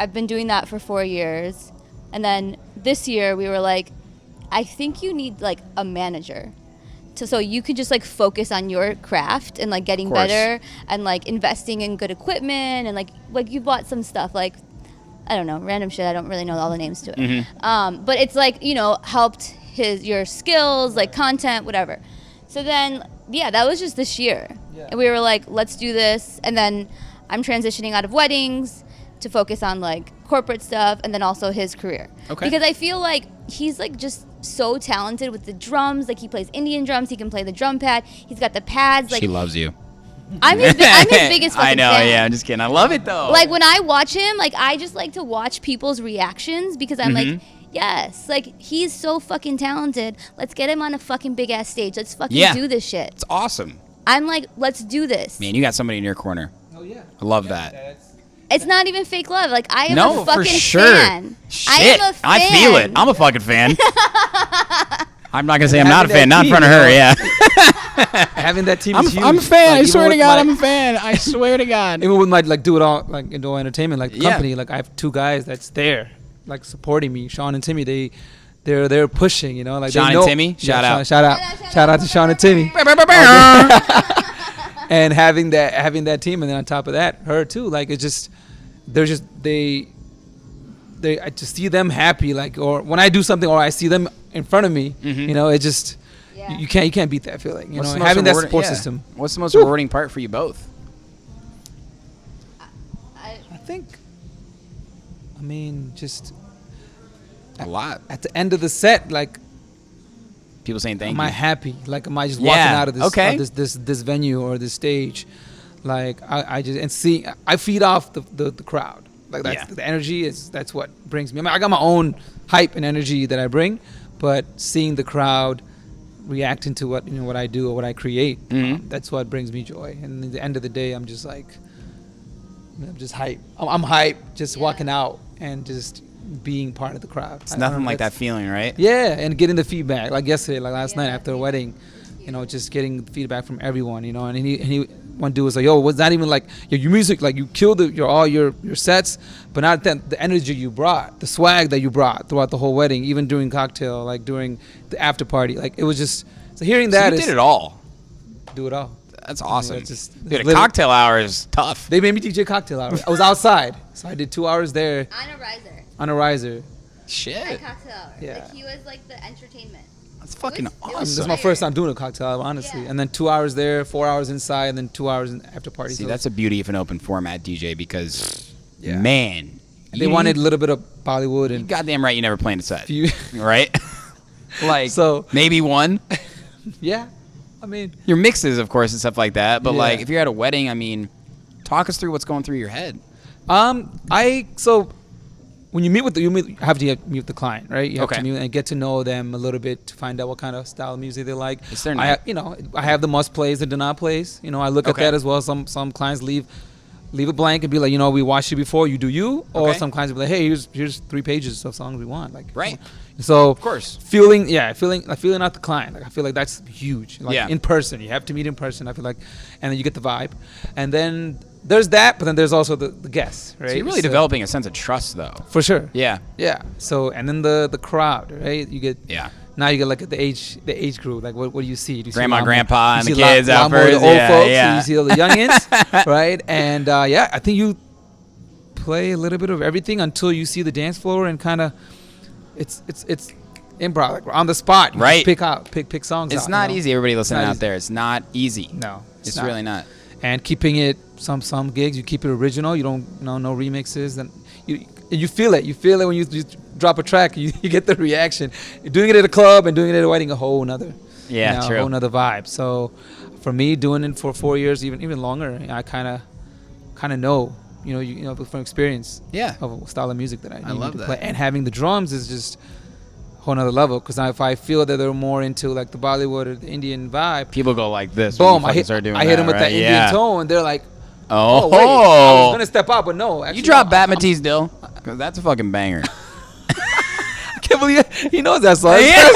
I've been doing that for 4 years, and then this year we were like, I think you need like a manager, so you could just like focus on your craft and like getting better and like investing in good equipment, and like you bought some stuff like, I don't know, random shit. I don't really know all the names to it. But it's like, you know, helped your skills, like content, whatever. So then, that was just this year. Yeah. And we were like, let's do this. And then I'm transitioning out of weddings to focus on like corporate stuff, and then also his career. Okay. Because I feel like he's like just so talented with the drums. Like he plays Indian drums. He can play the drum pad. He's got the pads. Like, she loves you. I'm his biggest fucking I know, fan. yeah, I'm just kidding. I love it though. Like when I watch him, like I just like to watch people's reactions, because I'm like, yes, like he's so fucking talented. Let's get him on a fucking big ass stage. Let's fucking do this shit. It's awesome. I'm like, let's do this. Man, you got somebody in your corner. Oh yeah. I love that. It's not even fake love. Like I am a fucking for sure. fan. Shit, I am a fan. I feel it. I'm a fucking fan. I'm not gonna say I'm not a fan. Not in front of her. Yeah. Having that team is huge. I'm a fan. Like, I swear to God, I'm a fan. I swear to God. Even with my like do it all like indoor entertainment, like the company, like I have 2 guys that's there, like supporting me. Sean and Timmy, they're pushing, you know, like Sean and Timmy. Shout out to Sean and Timmy. And having that team, and then on top of that, her too. Like it's just, I just see them happy. Like, or when I do something, or I see them in front of me, you know, it just. Yeah. You can't beat that feeling, you know, having that support system. What's the most rewarding part for you both? I think, I mean, just a lot. At the end of the set, like People saying thank am you. I happy? Like, am I just walking out of this Okay. this venue or this stage? Like, I just and see, I feed off the crowd. Like, that's the energy that's what brings me. I mean, I got my own hype and energy that I bring, but seeing the crowd reacting to what I do or what I create, that's what brings me joy. And at the end of the day, I'm just like, I'm just hype. I'm hype just walking out and just being part of the crowd. It's nothing like that feeling, right? Yeah, and getting the feedback. Like yesterday, like last night after a wedding, just getting feedback from everyone, and he one dude was like, yo, was that even like your music, like you killed all your sets, but not that the energy you brought, the swag that you brought throughout the whole wedding, even during cocktail, like during the after party, like it was just, so hearing that you did it all. Do it all. That's awesome. Dude, a cocktail hour is tough. They made me DJ cocktail hour. I was outside, so I did 2 hours there On a riser. Shit. At cocktail hour. Yeah. Like, he was like the entertainment. That's fucking awesome. This is my first time doing a cocktail hour, honestly. Yeah. And then 2 hours there, 4 hours inside, and then 2 hours after party. See, So that's the beauty of an open format DJ because, Yeah. man. and they wanted a little bit of Bollywood You and goddamn right you never planned a set. few. Right? Like, So- maybe one. Yeah, I mean, Your mixes, of course, and stuff like that. But, Yeah. like, if you're at a wedding, I mean, talk us through what's going through your head. so when you have to meet with the client, right? You have Okay. to meet and get to know them a little bit to find out what kind of style of music they like. Is there I have the must plays and do not plays. I look at Okay. that as well. Some clients leave it blank and be like, we watched you before, you do you. Or Okay. some clients will be like, hey, here's 3 pages of songs we want. Like, Right. So Of course. feeling out the client. Like, I feel like that's huge. Like, Yeah. in person, you have to meet in person. I feel like, and then you get the vibe, and then there's that. But then there's also the guests, right? So you're really developing a sense of trust, though. for sure. Yeah. Yeah. So, and then the crowd, right? You get Yeah. now you get like the age group. Like, what do you see? Do you see Grandma, a lot more- grandpa, you and see the a lot- kids lot out more of the first. old Yeah, folks. yeah. So you see all the youngins, right? And I think you play a little bit of everything until you see the dance floor and kind of it's improv, like on the spot. You Right. Pick songs. It's out, not easy, everybody It's listening not out easy. there. It's not easy. No, It's not. really not. And keeping it some gigs, you keep it original. You don't no remixes, and you feel it. You feel it when you drop a track. You get the reaction. You're doing it at a club and doing it at a wedding, a whole nother. Yeah, A true. whole nother vibe. So for me, doing it for 4 years, even longer, I kind of know. From experience. Yeah. Of a style of music that I need love to that. play, and having the drums is just a whole nother level. Because if I feel that they're more into like the Bollywood or the Indian vibe, People go like this. boom, when I you hit start doing them with right? that Indian Yeah. tone. They're like, Oh, wait, I was gonna step up, but no. Actually, You drop no, Batmatese Dill? Because that's a fucking banger. I can't believe he knows that song. Yeah,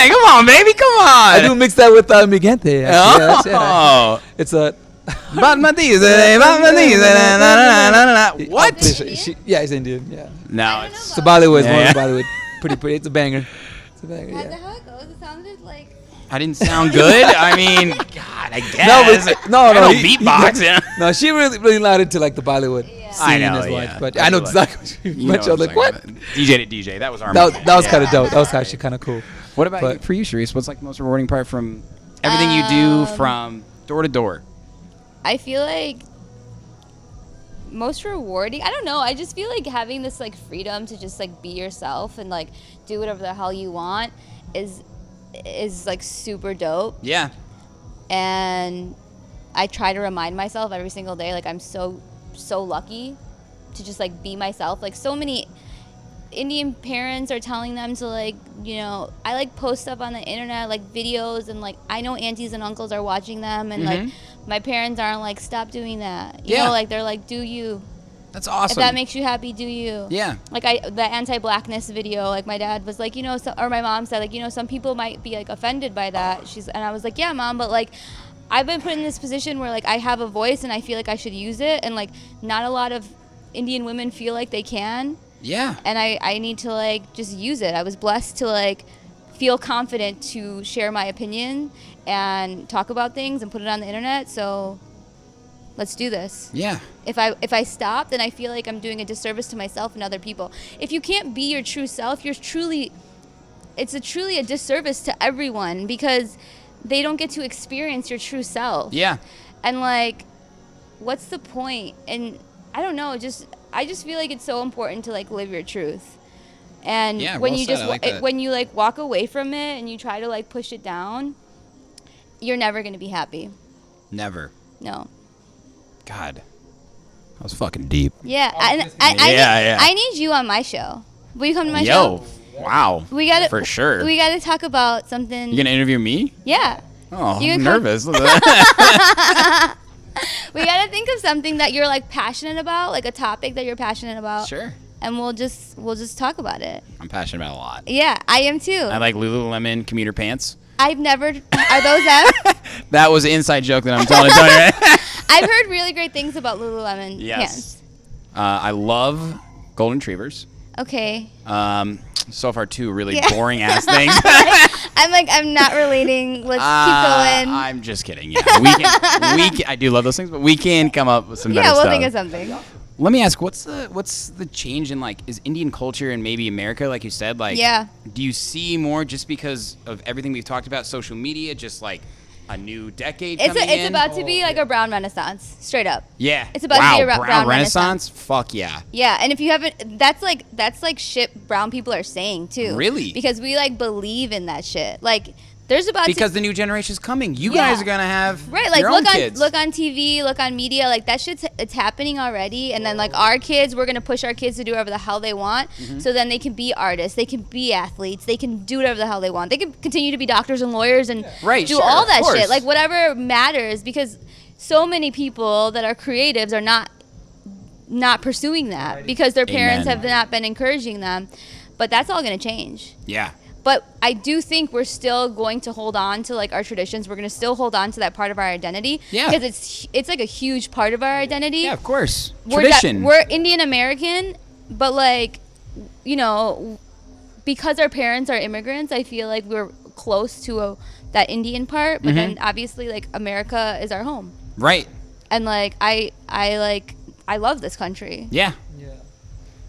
come on, baby, come on. I do mix that with Mi Gente. actually. Oh. It's a Batmatese, Batmatese. What? Yeah, it's Indian. Yeah, No, don't it's it's a Bollywood. It's Yeah, more yeah. Bollywood. Pretty. It's a banger. It's a banger. That's Yeah. how it goes. It sounded like. I didn't sound good. I mean, God, I guess. No, I no, don't he- beatbox. he- No, she really not into like the Bollywood Yeah. scene I know, as much. yeah. But I I know feel exactly what You you know mentioned. I was I'm like, what? saying, but DJ to DJ. That was our. That was Yeah. kind of dope. That was actually kind of cool. What about but- you, for you, Shereene? What's like the most rewarding part from everything you do from door to door? I feel like most rewarding. I don't know. I just feel like having this like freedom to just like be yourself and like do whatever the hell you want is like super dope. Yeah. And I try to remind myself every single day, like I'm so lucky to just like be myself. Like so many Indian parents are telling them to like, I like post stuff on the internet, like videos, and like I know aunties and uncles are watching them, and like my parents aren't like, stop doing that. You Yeah. know, like they're like, do you. That's awesome. If that makes you happy, do you. Yeah. Like the anti-blackness video, like my dad was like, or my mom said like, some people might be like offended by that. And I was like, yeah, Mom, but like I've been put in this position where like I have a voice and I feel like I should use it, and like not a lot of Indian women feel like they can. Yeah. And I need to like just use it. I was blessed to like feel confident to share my opinion and talk about things and put it on the internet. So let's do this. Yeah. If I stop, then I feel like I'm doing a disservice to myself and other people. If you can't be your true self, it's truly a disservice to everyone, because they don't get to experience your true self. Yeah. And like, what's the point? And I don't know, I just feel like it's so important to like live your truth. And Yeah, when well you said. just I like that. when you like walk away from it and you try to like push it down, you're never gonna be happy. Never. No. God, that was fucking deep. Yeah, Yeah, yeah. I need you on my show. Will you come to my Yo, show? wow. We got for sure. We got to talk about something. You gonna interview me? Yeah. Oh, You I'm can come- nervous. We got to think of something that you're like passionate about, like a topic that you're passionate about. Sure. And we'll just talk about it. I'm passionate about a lot. Yeah, I am too. I like Lululemon commuter pants. I've never. Are those them? That was an inside joke that I'm telling Tony, right? I've heard really great things about Lululemon Yes. pants. I love golden retrievers. Okay. So far, two really Yeah. boring ass things. I'm not relating. Let's keep going. I'm just kidding. Yeah, I do love those things, but we can come up with some better Yeah, we'll stuff. think of something. Let me ask, what's the change in like is Indian culture and maybe America, like you said, like Yeah. do you see more just because of everything we've talked about, social media, just like a new decade It's coming in? about to be like a brown renaissance, straight up. Yeah. It's about to wow, be a brown brown renaissance? Fuck yeah. Yeah, and if you haven't, that's like shit brown people are saying too. Really? Because we like believe in that shit. Like there's about Because the new generation's coming. You Yeah. guys are gonna have right, like your own kids. look on TV, look on media, like that shit's it's happening already. And then like our kids, we're gonna push our kids to do whatever the hell they want. Mm-hmm. So then they can be artists, they can be athletes, they can do whatever the hell they want. They can continue to be doctors and lawyers and Right, do sure, all of that course. shit, like whatever matters. Because so many people that are creatives are not pursuing that because their parents Amen. have not been encouraging them. But that's all gonna change. Yeah. But I do think we're still going to hold on to like our traditions. We're going to still hold on to that part of our identity. Yeah. Because it's like a huge part of our identity. Yeah, of course. We're Tradition. we're Indian American, but like, you know, because our parents are immigrants, I feel like we're close to that Indian part. But then obviously like America is our home. Right. And like I love this country. Yeah. Yeah.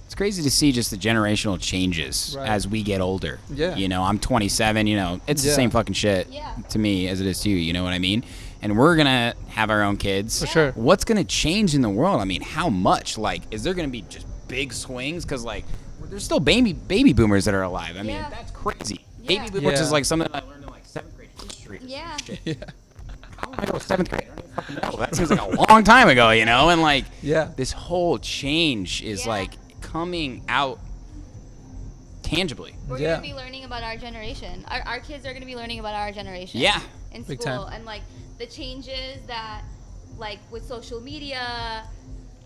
It's crazy to see just the generational changes Right. as we get older. Yeah. You know, I'm 27, you know, it's the Yeah. same fucking shit Yeah. to me as it is to you, you know what I mean? And we're going to have our own kids. For sure. What's going to change in the world? I mean, how much? Like, is there going to be just big swings? Because, like, there's still baby boomers that are alive. I mean, Yeah. that's crazy. Yeah. Baby boomers Yeah. is like something that I learned in, like, 7th grade history. Yeah. Yeah. How did I go to 7th grade? I don't even fucking know. That seems like a long time ago, you know? And, like, Yeah. this whole change is, Yeah. like, coming out tangibly. We're Yeah. gonna be learning about our generation. Our kids are gonna be learning about our generation. Yeah. In Big school time. and like the changes that, like with social media,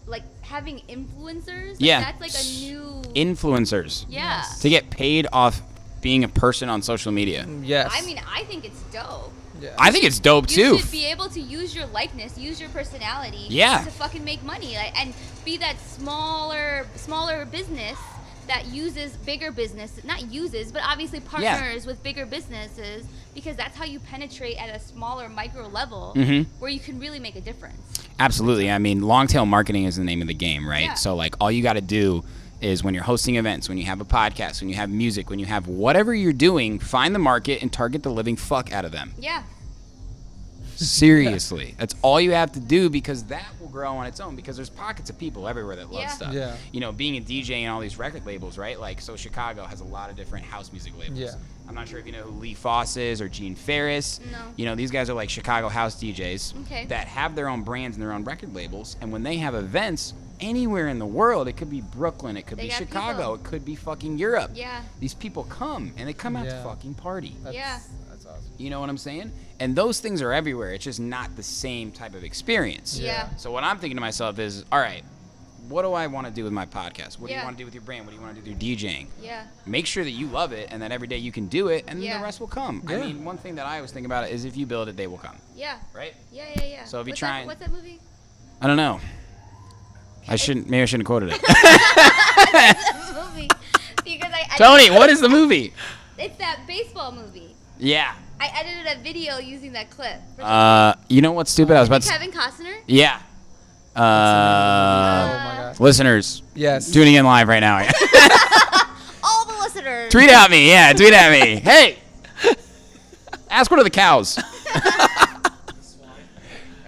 like having influencers. Like, Yeah. That's like a new. Influencers. Yeah. To get paid off being a person on social media. Yes. I mean, I think it's dope. Yeah. I think it's dope You too. should be able to use your likeness, use your personality. Yeah. To fucking make money, like, and be that smaller business that uses bigger business, not uses, but obviously partners with bigger businesses, because that's how you penetrate at a smaller micro level where you can really make a difference. Absolutely. I mean, long tail marketing is the name of the game, right? Yeah. So like all you got to do is when you're hosting events, when you have a podcast, when you have music, when you have whatever you're doing, find the market and target the living fuck out of them. Yeah. Seriously. That's all you have to do, because that will grow on its own, because there's pockets of people everywhere that love Yeah. stuff. Yeah. You know, being a DJ and all these record labels, right? Like, so Chicago has a lot of different house music labels. Yeah. I'm not sure if you know who Lee Foss is or Gene Ferris. No. You know, these guys are like Chicago house DJs Okay. that have their own brands and their own record labels. And when they have events anywhere in the world, it could be Brooklyn, it could They be got Chicago, people. it could be fucking Europe. Yeah. These people come and they come out to Yeah. fucking party. Yeah. That's awesome. You know what I'm saying? And those things are everywhere. It's just not the same type of experience. Yeah. So what I'm thinking to myself is, all right, what do I want to do with my podcast? What do you Yeah. want to do with your brand? What do you want to do with your DJing? Yeah. Make sure that you love it and that every day you can do it, and then Yeah. the rest will come. I Yeah. mean, one thing that I always think about it is if you build it, they will come. Yeah. Right? Yeah. So if you What's try that, and- what's that movie? I don't know. Maybe I shouldn't have quoted it. That movie. Because I Tony, what is the movie? It's that baseball movie. Yeah. I edited a video using that clip. You know what's stupid? I was about to. Kevin Costner. Yeah. Oh my god. Listeners, Yes. tuning in live right now. All the listeners. Tweet at me. Yeah, tweet at me. Hey. Ask one of the cows.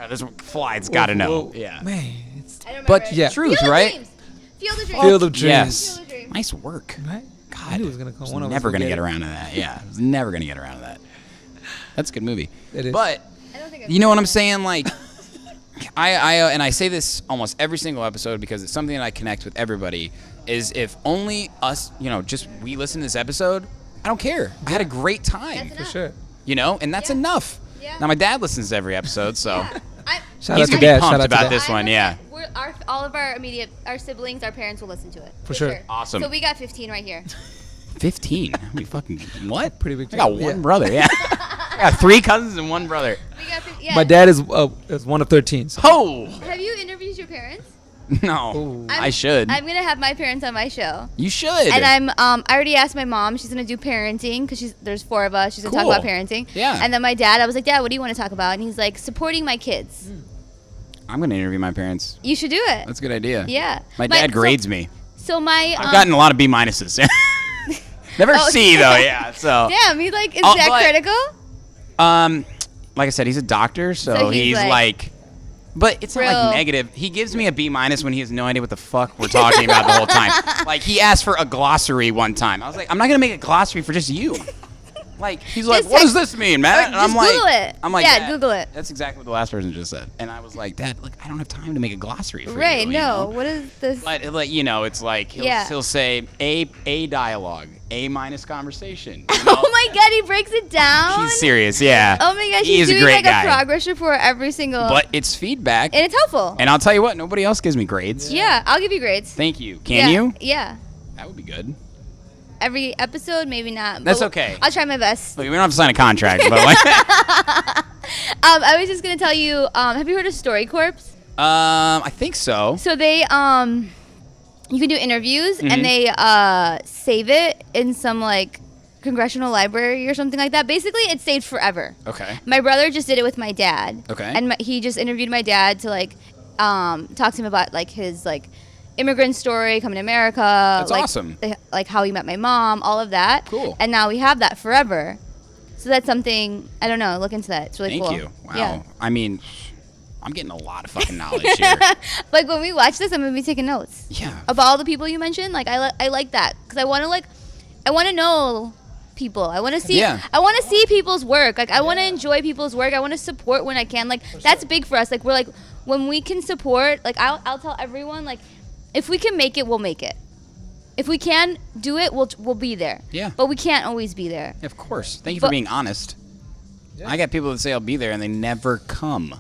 This fly's got to know. Whoa. Yeah. Man, it's I don't remember But it. yeah. truth, Field of right? Dreams. Field of Dreams. Field of Dreams. Yes. Field of Dreams. Nice work. Right? God, I knew it was gonna come. One of us Never will gonna get get it. around to that. Yeah, I was never gonna get around to that. That's a good movie. It is. But I don't think I've you know what seen I'm it. saying? Like, I say this almost every single episode because it's something that I connect with everybody. Is if only us, just we listen to this episode, I don't care. I had a great time. That's For sure. And that's enough. Yeah. Now my dad listens to every episode, so Shout he's out to gonna be Dad. pumped Shout out to about Dad. this one. Yeah. All of our siblings, our parents will listen to it. For sure. Awesome. So we got 15 right here. 15. How many fucking what? Pretty big I got family, one yeah. brother. Yeah. I got 3 cousins and 1 brother. We got 15, yeah. My dad is one of 13. So. Oh Have you interviewed your parents? no, Ooh. I should. I'm gonna have my parents on my show. You should. And I already asked my mom. She's gonna do parenting because there's 4 of us. She's gonna Cool. talk about parenting. Yeah. And then my dad, I was like, Dad, what do you want to talk about? And he's like, supporting my kids. I'm gonna interview my parents. You should do it. That's a good idea. Yeah. My dad grades me. So my I've gotten a lot of B minuses. Never Oh. C though. Yeah. So. damn, he is Oh, that but- critical? Like I said, he's a doctor, so, So he's he's like. But it's not Real. like negative. He gives me a B- when he has no idea what the fuck we're talking about the whole time. Like he asked for a glossary one time. I was like, I'm not gonna make a glossary for just you. Like he's like, Just what does text- this mean, Matt? And just I'm like, Google it. I'm like, Dad, Dad, Google it. That's exactly what the last person just said. And I was like, Dad, look, I don't have time to make a glossary for Right? you. No. You know? What is this? But it's like Yeah. he'll say a dialogue, A- conversation. You know? Oh my God, he breaks it down. He's serious, yeah. Oh my gosh, He he's is a doing great like guy. a progress report every single. But it's feedback, and it's helpful. and I'll tell you what, nobody else gives me grades. yeah, I'll give you grades. Thank you. Can you? Yeah. That would be good. Every episode, maybe not. That's but okay. I'll try my best. Look, we don't have to sign a contract, but like, I was just gonna tell you. Have you heard of StoryCorps? I think so. So they you can do interviews Mm-hmm. and they save it in some like congressional library or something like that. Basically, it's saved forever. Okay. My brother just did it with my dad. Okay. And he just interviewed my dad to like talk to him about like his like immigrant story coming to America. That's like, awesome. Like how he met my mom, all of that. Cool. And now we have that forever. So that's something, I don't know, look into that. It's really Thank cool. you. Wow. Yeah. I mean, I'm getting a lot of fucking knowledge here. Like when we watch this, I'm gonna be taking notes. Yeah. About all the people you mentioned. Like I like that because I want to know people. I want to see. Yeah. I want to see people's work. Like I want to enjoy people's work. I want to support when I can. Like that's big for us. Like we're like when we can support. Like I'll tell everyone like if we can make it, we'll make it. If we can do it, we'll be there. Yeah. But we can't always be there. Of course. Thank you But- for being honest. I got people that say I'll be there and they never come.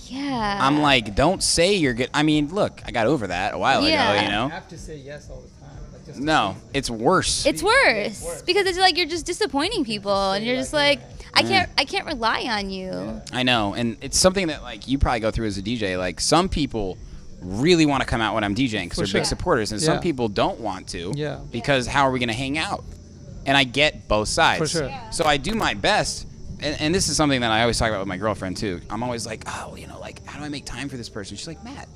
Yeah. I'm like, don't say you're good. I mean, look, I got over that a while Yeah. ago, you know? have to say yes all the time. Like just No, it's worse. It's worse because it's like you're just disappointing people, and you're just like, I can't rely on you. I know, and it's something that like you probably go through as a DJ. Like some people really want to come out when I'm DJing because For they're big sure. supporters, and Yeah. some people don't want to. Yeah. Because how are we gonna hang out? And I get both sides. For sure. Yeah. So I do my best. And this is something that I always talk about with my girlfriend too. I'm always like, oh, like, how do I make time for this person? She's like, Matt,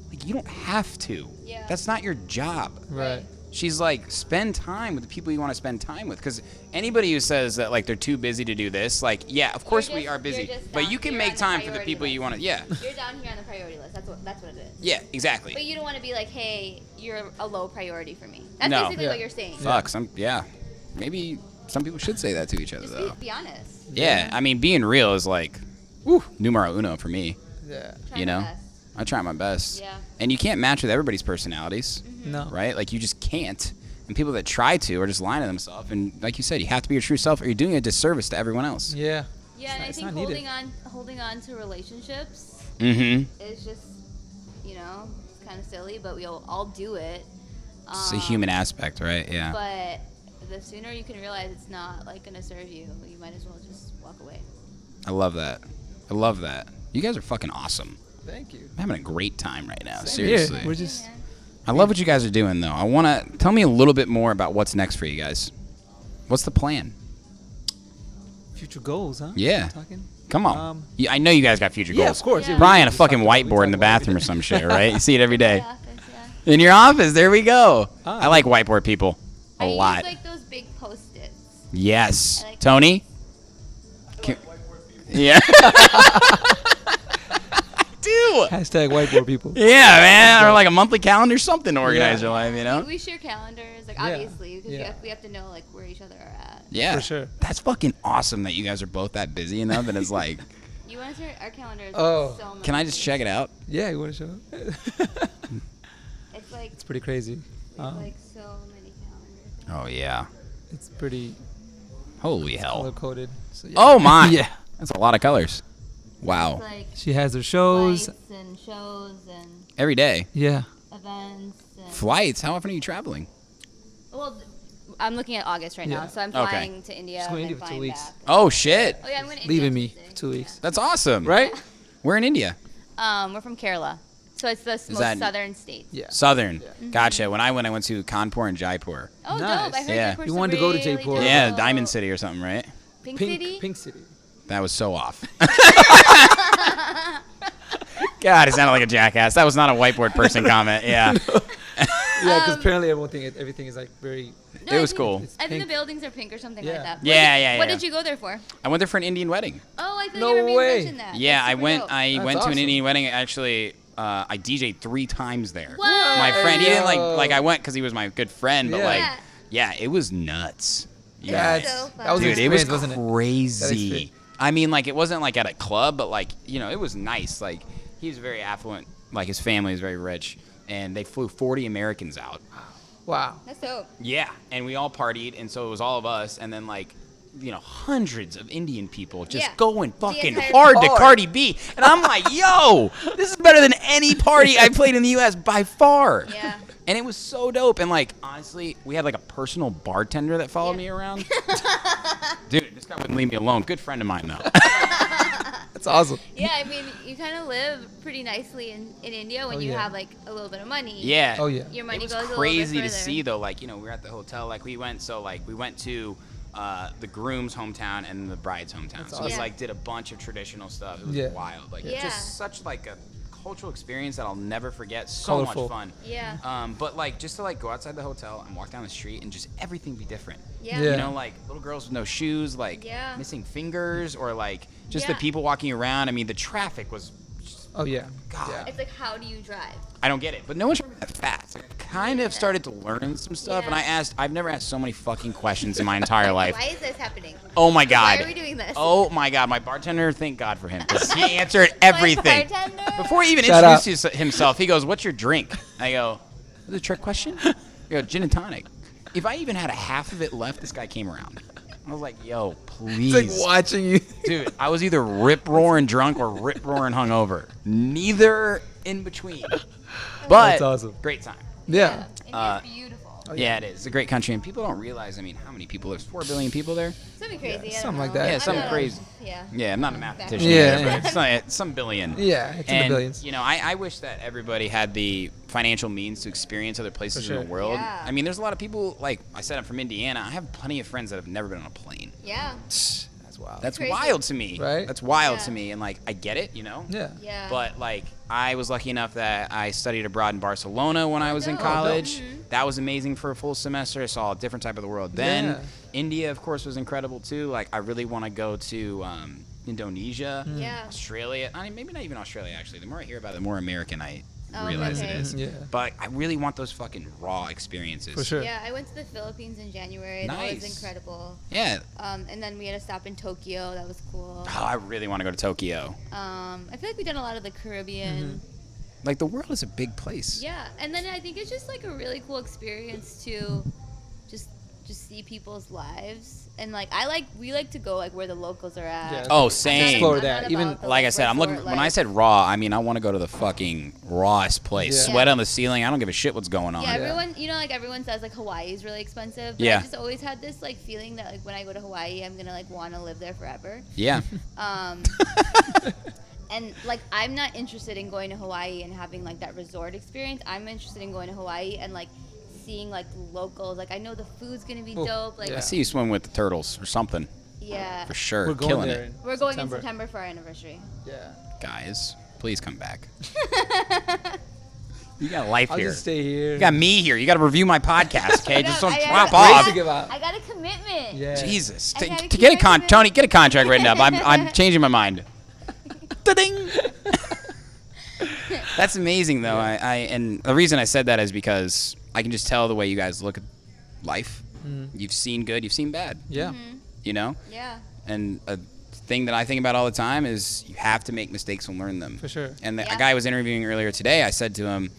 like, you don't have to. Yeah. That's not your job. Right. She's like, spend time with the people you want to spend time with. Because anybody who says that, like, they're too busy to do this, like, yeah, of course we are busy. But you can make time for the people you want to, yeah. You're down here on the priority list. That's what it is. Yeah, exactly. But you don't want to be like, hey, you're a low priority for me. That's No. basically Yeah. what you're saying. Fuck, maybe some people should say that to each other, Just though. be honest. Yeah, I mean, being real is like, numero uno for me. Yeah. Try You my know? best. I try my best. Yeah. And you can't match with everybody's personalities, No. right? Like, you just can't. And people that try to are just lying to themselves. And like you said, you have to be your true self or you're doing a disservice to everyone else. Yeah. Yeah, and I It's think not needed. holding on to relationships Mm-hmm. is just, it's kind of silly, but we all do it. It's a human aspect, right? Yeah. But the sooner you can realize it's not like gonna serve you, you might as well just walk away. I love that. I love that. You guys are fucking awesome. Thank you. I'm having a great time right now. Same here. Seriously. We're just I love what you guys are doing, though. I want to tell me a little bit more about what's next for you guys. What's the plan? future goals, huh? Yeah. Talking. Come on. I know you guys got future Yeah, goals. of course. Yeah. Probably on a We fucking talk about- we whiteboard talk in the about bathroom or everything. some shit, right? You see it every day. My office, yeah. In your office, there we go. Ah. I like whiteboard people a I lot. use like those big post-its. Yes. I like Tony? Yeah. Dude, Ew. Hashtag whiteboard people. Yeah, man. Or like a monthly calendar, something to organize your life, you know? We share calendars, like Yeah. obviously, because Yeah. we have to know like where each other are at. Yeah. For sure. That's fucking awesome that you guys are both that busy enough, and it's like, You want to share our calendars? Oh. So much. can I just check it out? Yeah, you want to show up? It's like It's pretty crazy. like so many calendars. Oh, yeah. It's pretty Holy color hell. coded. So, yeah. Oh, my. Yeah. That's a lot of colors. Wow. It's like She has her shows. flights and shows and Every day. Yeah. events. And, Flights? How often are you traveling? well, I'm looking at August right now, Yeah. so I'm Okay. flying to India She's and going then to India for 2 flying weeks. back. Oh, shit. Oh yeah, I'm going to India Leaving me Tuesday. 2 weeks. That's awesome. Right? We're in India. We're from Kerala, so it's the most that- southern state. Yeah. Southern. Gotcha. When I went to Kanpur and Jaipur. Oh, Nice. dope! I heard Yeah. Jaipur's You wanted to go to really Jaipur. dope. Yeah, Diamond City or something, right? Pink City. Pink City. That was so off. God, it sounded like a jackass. That was not a whiteboard person comment. Yeah. Yeah, because apparently everything is like very. It was cool. I think pink. the buildings are pink or something like Yeah. that. Yeah, What yeah. did you go there for? I went there for an Indian wedding. Oh, I thought No you remember way. you mentioned that. Yeah, That's I super went. dope. I That's went to an awesome. Indian wedding. Actually, I DJ'd 3 times there. What? My friend, he didn't Yo. like I went because he was my good friend, but Yeah. like, Yeah. yeah, it was nuts. Yeah, That's so that was fun. an Dude, it was experience, wasn't it? That crazy. experience. I mean, like, it wasn't like at a club, but like, you know, it was nice. Like, he was very affluent. Like, his family is very rich, and they flew 40 Americans out. Wow. That's dope. Yeah, and we all partied, and so it was all of us, and then like, you know, hundreds of Indian people just Yeah. going fucking entire hard to party. Cardi B, and I'm like, yo, this is better than any party I played in the U.S. by far. Yeah. And it was so dope, and like, honestly, we had like a personal bartender that followed Yeah. me around. Dude, this guy wouldn't leave me alone. Good friend of mine though. That's awesome. Yeah, I mean, you kind of live pretty nicely in India when Oh, you yeah. have like a little bit of money. Yeah. Oh, yeah. Your money It was goes a little bit crazy to further. see though. Like, you know, we were at the hotel. Like, we went to the groom's hometown and the bride's hometown. So awesome. we like did a bunch of traditional stuff. It was Yeah. wild. Like, Yeah. just such like a cultural experience that I'll never forget. So Colorful. much fun. Yeah. But like, just to like go outside the hotel and walk down the street and just everything be different. Yeah. Yeah. You know, like little girls with no shoes, like Yeah. missing fingers, or like just the Yeah. people walking around. I mean, the traffic was. Oh yeah. God. Yeah. It's like, how do you drive? I don't get it, but no one's driving that fast. I kind of started to learn some stuff, and Yeah. I've never asked so many fucking questions in my entire life. Why is this happening? Oh my God. Why are we doing this? Oh my God, my bartender, thank God for him, because he answered everything. bartender. Before he even Shout introduced himself, he goes, "What's your drink?" I go, "Is it a trick question?" I go, "Gin and tonic." If I even had a half of it left, this guy came around. I was like, "Yo, please." It's like watching you. Dude, I was either rip roaring drunk or rip roaring hungover. Neither in between. But That's awesome. great time. Yeah. India's beautiful. Yeah, it is. It's a great country, and people don't realize. I mean, how many people? There's 4 billion people there. Something crazy. I don't something like know. that. Yeah, I'm something not- crazy. Yeah. Yeah, I'm not a mathematician. Yeah, either, yeah. but it's some billion. Yeah, it's in the And, billions. you know, I wish that everybody had the financial means to experience other places For in sure. the world. Yeah. I mean, there's a lot of people, like I said, I'm from Indiana. I have plenty of friends that have never been on a plane. Yeah. That's wild. That's Crazy. wild to me. Right? That's wild Yeah. to me. And, like, I get it, you know? Yeah. Yeah. But, like, I was lucky enough that I studied abroad in Barcelona when I was in dope. college. Mhm. That was amazing for a full semester. I saw a different type of the world then. Yeah. India, of course, was incredible, too. Like, I really want to go to Indonesia, Yeah. Australia. I mean, maybe not even Australia, actually. The more I hear about it, the more American I Oh, realize okay. it is. Yeah. But I really want those fucking raw experiences. For sure. Yeah, I went to the Philippines in January. That Nice. was incredible. Yeah. And then we had a stop in Tokyo. That was cool. Oh, I really want to go to Tokyo. I feel like we've done a lot of the Caribbean. Like, the world is a big place. Yeah, and then I think it's just like a really cool experience to just see people's lives. And like we like to go like where the locals are at. Yeah. Oh, I'm same. not Explore about that. the, Even- Like I said, I'm looking. resort When I life. said raw, I mean I want to go to the fucking rawest place. Yeah. Sweat on the ceiling. I don't give a shit what's going on. Yeah, everyone, like everyone says like Hawaii is really expensive. But Yeah. I just always had this like feeling that like when I go to Hawaii, I'm gonna like want to live there forever. Yeah. And like I'm not interested in going to Hawaii and having like that resort experience. I'm interested in going to Hawaii and like seeing like locals. Like I know the food's gonna be Oh, dope. Like yeah. I see you swim with the turtles or something yeah. for sure. We're going Killing there. it, We're going September. in September for our anniversary. Yeah. guys. Please come back. You got life I'll here. just stay here. You got me here. You got to review my podcast, okay? Just don't I drop got- off. Race to give out. I got a commitment. Yeah. Jesus. I To gotta to keep get a my Tony, get a contract written up. I'm changing my mind. Da-ding. That's amazing, though. And the reason I said that is because I can just tell the way you guys look at life. You've seen good, you've seen bad. Yeah. You know? Yeah. And a thing that I think about all the time is you have to make mistakes and learn them. For sure. And a guy I was interviewing earlier today, I said to him,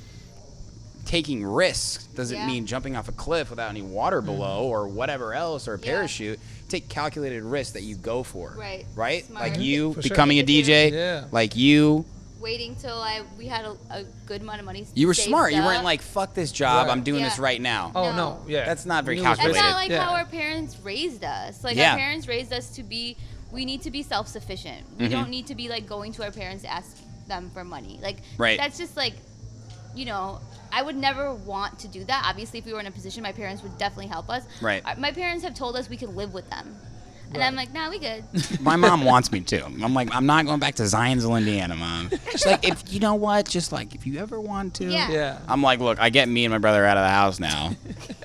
taking risks doesn't mean jumping off a cliff without any water below or whatever else or a parachute. Take calculated risks that you go for. Right? Smart. Like you For becoming a DJ. Yeah. Like you waiting till we had a good amount of money. You were saved smart. You up. weren't like, fuck this job. Right. I'm doing this right now. Oh, No. no. Yeah. That's not very You was calculated. That's not like Yeah. how our parents raised us. Like Yeah. our parents raised us to be. We need to be self-sufficient. We don't need to be like going to our parents to ask them for money. Like that's just like, you know. I would never want to do that. Obviously, if we were in a position, my parents would definitely help us. Right. My parents have told us we can live with them. And I'm like, nah, we good. My mom wants me to. I'm like, I'm not going back to Zionsville, Indiana, Mom. She's like, if you know what, just like if you ever want to. Yeah. I'm like, look, I get me and my brother out of the house now,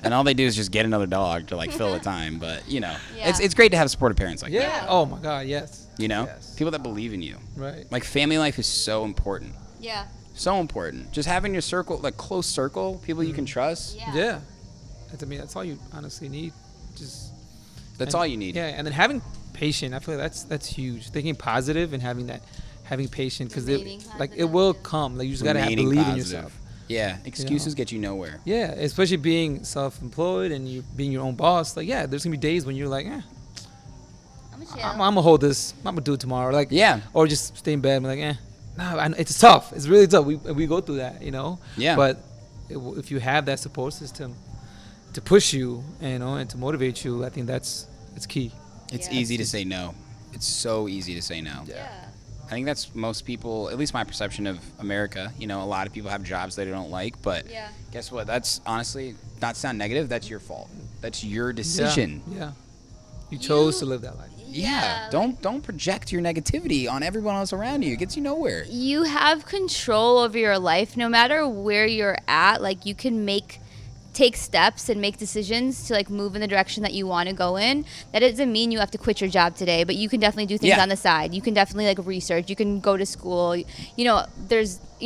and all they do is just get another dog to like fill the time. But you know, it's great to have supportive parents like that. Yeah. Oh my God. Yes. You know, Yes. people that believe in you. Right. Like family life is so important. Yeah. So important. Just having your circle, like close circle, people you can trust. Yeah. That's all you honestly need. That's all you need. Yeah, and then having patience. I feel like that's huge. Thinking positive and having patience because Remaining it will positive. come. Like you just gotta Remaining believe in positive. yourself. Yeah, excuses get you nowhere. Yeah, especially being self-employed and you being your own boss. Like there's gonna be days when you're like, I'm gonna hold this. I'm gonna do it tomorrow. Like or just stay in bed and be like, No, it's tough. It's really tough. We go through that, you know. Yeah. But if you have that support system to push you, and to motivate you, I think it's key. It's easy to say no. It's so easy to say no. Yeah. I think that's most people, at least my perception of America. You know, a lot of people have jobs they don't like, but guess what? That's honestly, not to sound negative, that's your fault. That's your decision. Yeah. You chose to live that life. Yeah. Don't project your negativity on everyone else around you. It gets you nowhere. You have control over your life no matter where you're at. Like you can take steps and make decisions to like move in the direction that you want to go in. That doesn't mean you have to quit your job today, but you can definitely do things on the side. You can definitely like research. You can go to school. You know,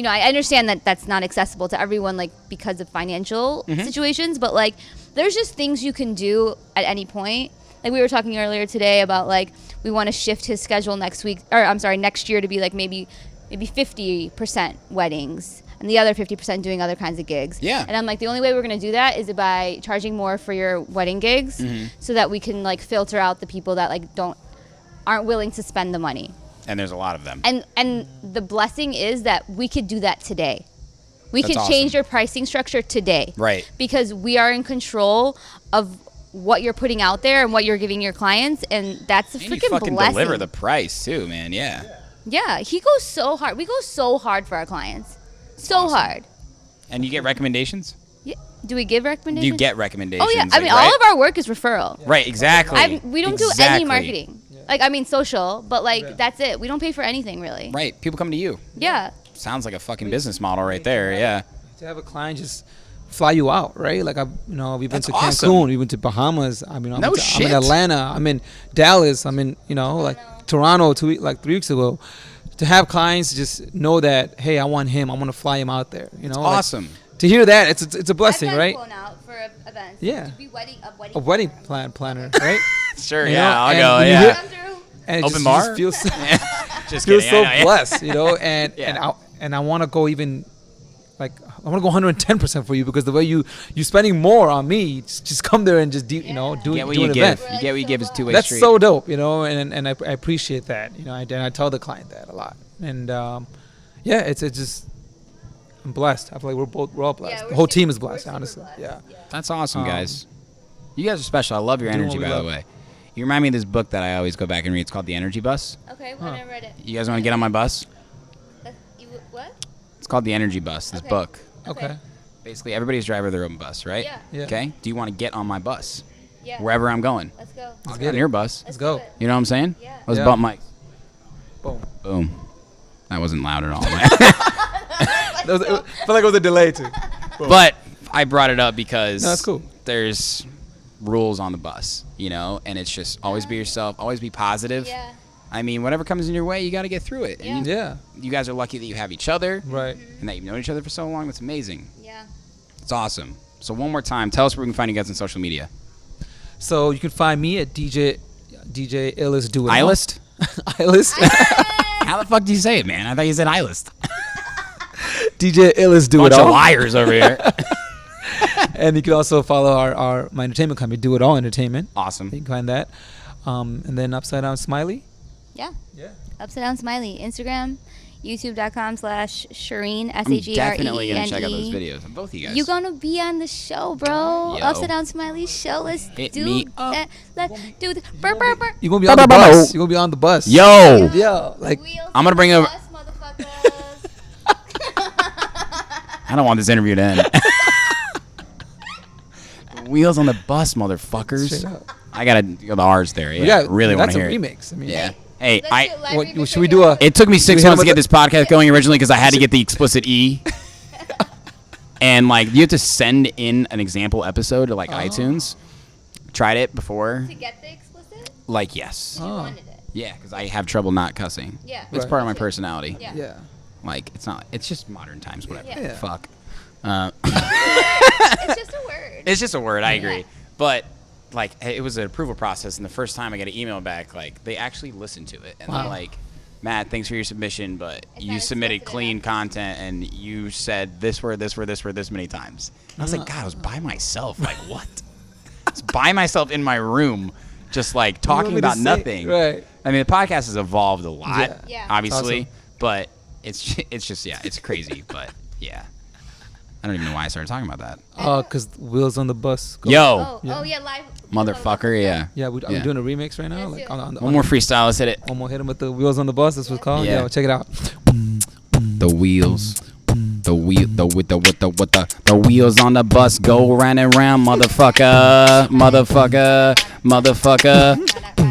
I understand that that's not accessible to everyone, like because of financial situations, but like there's just things you can do at any point. Like we were talking earlier today about like we want to shift his schedule next year to be like maybe 50% weddings and the other 50% doing other kinds of gigs. Yeah. And I'm like, the only way we're going to do that is by charging more for your wedding gigs so that we can like filter out the people that like aren't willing to spend the money. And there's a lot of them. And the blessing is that we could do that today. We That's could change awesome. your pricing structure today. Right. Because we are in control of what you're putting out there and what you're giving your clients, and that's a And you freaking fucking blessing. deliver the price too, man. Yeah. Yeah, he goes so hard. We go so hard for our clients. So hard. And you get recommendations? Yeah. Do we give recommendations? Do you get recommendations? Oh yeah, I mean right? all of our work is referral. Right, exactly. We don't do any marketing. Like I mean social, but like that's it. We don't pay for anything really. Right, people come to you. Yeah. Sounds like a fucking business model right there. Yeah. To have a client just fly you out, right? Like we've been to awesome. Cancun, we've been to Bahamas. I mean, I'm shit. in Atlanta, I'm in Dallas, I'm in Toronto 3 weeks ago. To have clients just know that, hey, I want him, I want to fly him out there. You know, Awesome. To hear that, it's a blessing, I've right? flown out for events. Yeah. To be A wedding planner, right? Sure, You yeah, know, I'll and go. when you Yeah. hear- And it Open just, bar? You just Just feel kidding. so I know, yeah. blessed, you know, and Yeah. I want to go even. Like I want to go 110% for you because the way you spending more on me, just come there and just do Get an what you event. give. You get what you give is two-way That's street. so dope, you know, and I appreciate that, you know, and I tell the client that a lot, and it's just I'm blessed. I feel like we're all blessed. Yeah, the whole team is we're blessed, super honestly. blessed. Yeah. That's awesome, guys. You guys are special. I love your Doing energy, what we by the love. way. You remind me of this book that I always go back and read. It's called The Energy Bus. Okay, when I read it. You guys want to get on my bus? What? It's called The Energy Bus, this Okay. book. Okay. Basically, everybody's driver their own bus, right? Yeah. Yeah. Okay? Do you want to get on my bus? Yeah. Wherever I'm going. Let's go. Let's get get on it. your bus. Let's go. You know what I'm saying? Yeah. Let's Yeah. bump mics. Boom. Boom. That wasn't loud at all. It felt like it was a delay too. But I brought it up because No, that's cool. there's rules on the bus, you know, and it's just always be yourself, always be positive. Yeah. I mean, whatever comes in your way, you got to get through it. And you guys are lucky that you have each other. Right. And that you've known each other for so long. That's amazing. Yeah. It's awesome. So one more time, tell us where we can find you guys on social media. So you can find me at DJ iLLEST Do It All. iLLEST? iLLEST. How the fuck do you say it, man? I thought you said iLLEST. DJ iLLEST Do It Bunch All. of liars over here. And you can also follow my entertainment company, Do It All Entertainment. Awesome. You can find that. And then Upside Down Smilie. Yeah. Yeah. Upside Down Smilie. Instagram, youtube.com/Shereene, I'm SHEREENE. definitely going to check out those videos of both of you guys. You're going to be on the show, bro. Yo. Upside Down Smilie show. Let's Hit do me that. Let's do the burr, burr, burr. You're going to be on the bus. You're going to be on the bus. Yo. Yeah. Like, Wheels I'm gonna bring on over- the bus, motherfuckers. I don't want this interview to end. Wheels on the bus, motherfuckers. Straight up. I got to go the R's there. Yeah. Really want to hear That's a it. remix. I mean, Yeah. Hey, Let's do live what, remix should we right do now. a... it took me 6 we months to have get this podcast going originally because I had to get the explicit E. And like you have to send in an example episode to like iTunes. Tried it before. To get the explicit? Like yes. You wanted it. Yeah, because I have trouble not cussing. Yeah. It's Right. part of my personality. Yeah. Yeah. Like it's not. It's just modern times. Whatever. Yeah. Yeah. Fuck. It's just a word. It's just a word. I agree. But like it was an approval process, and the first time I got an email back, like they actually listened to it, and they're like, "Matt, thanks for your submission, but It's you not submitted explicit clean enough." content, and you said this word, this word, this word, this many times." And I was like, "God, I was by myself. Like what? I was by myself in my room, just like talking me to about say- nothing." right. I mean, the podcast has evolved a lot, Yeah. Yeah. obviously, Awesome. but it's just yeah, it's crazy, but yeah. I don't even know why I started talking about that. Because Wheels on the Bus. Go. Yo, Oh, yeah, live. motherfucker, yeah. Yeah, are we doing a remix right now? Let's Like do it. One more freestyle. Let's hit it. One more hit him with the Wheels on the Bus. That's what it's called. Yeah. Yo, check it out. The wheels. The wheels on the bus go round and round, motherfucker.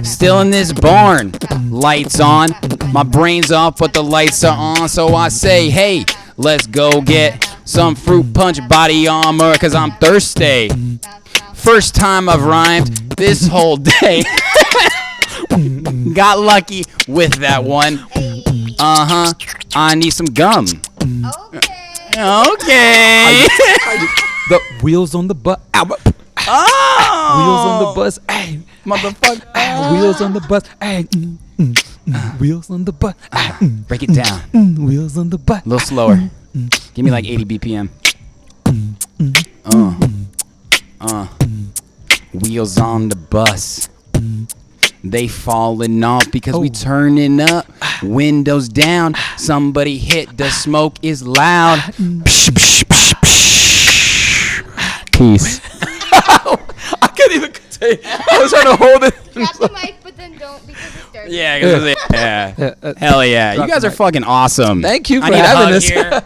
Still in this barn, lights on, my brain's off, but the lights are on. So I say, hey, let's go get some fruit punch body armor, cause I'm thirsty. First time I've rhymed this whole day. Got lucky with that one. I need some gum. Okay. The Wheels on the Bus. Oh. Wheels on the bus. Ay, Motherfucker. Wheels on the bus. Ay, Wheels on the bus. Break it down. Wheels on the bus. A little slower. Give me like 80 BPM. Wheels on the bus. They falling off because we turning up. Windows down. Somebody hit. The smoke is loud. Peace. I couldn't even contain. I was trying to hold it. Drop the mic, but then don't because it's dirty. Yeah. Hell yeah. Yeah, Hell yeah. You drop guys the are mic. fucking awesome. Thank you I for need a having hug us. here.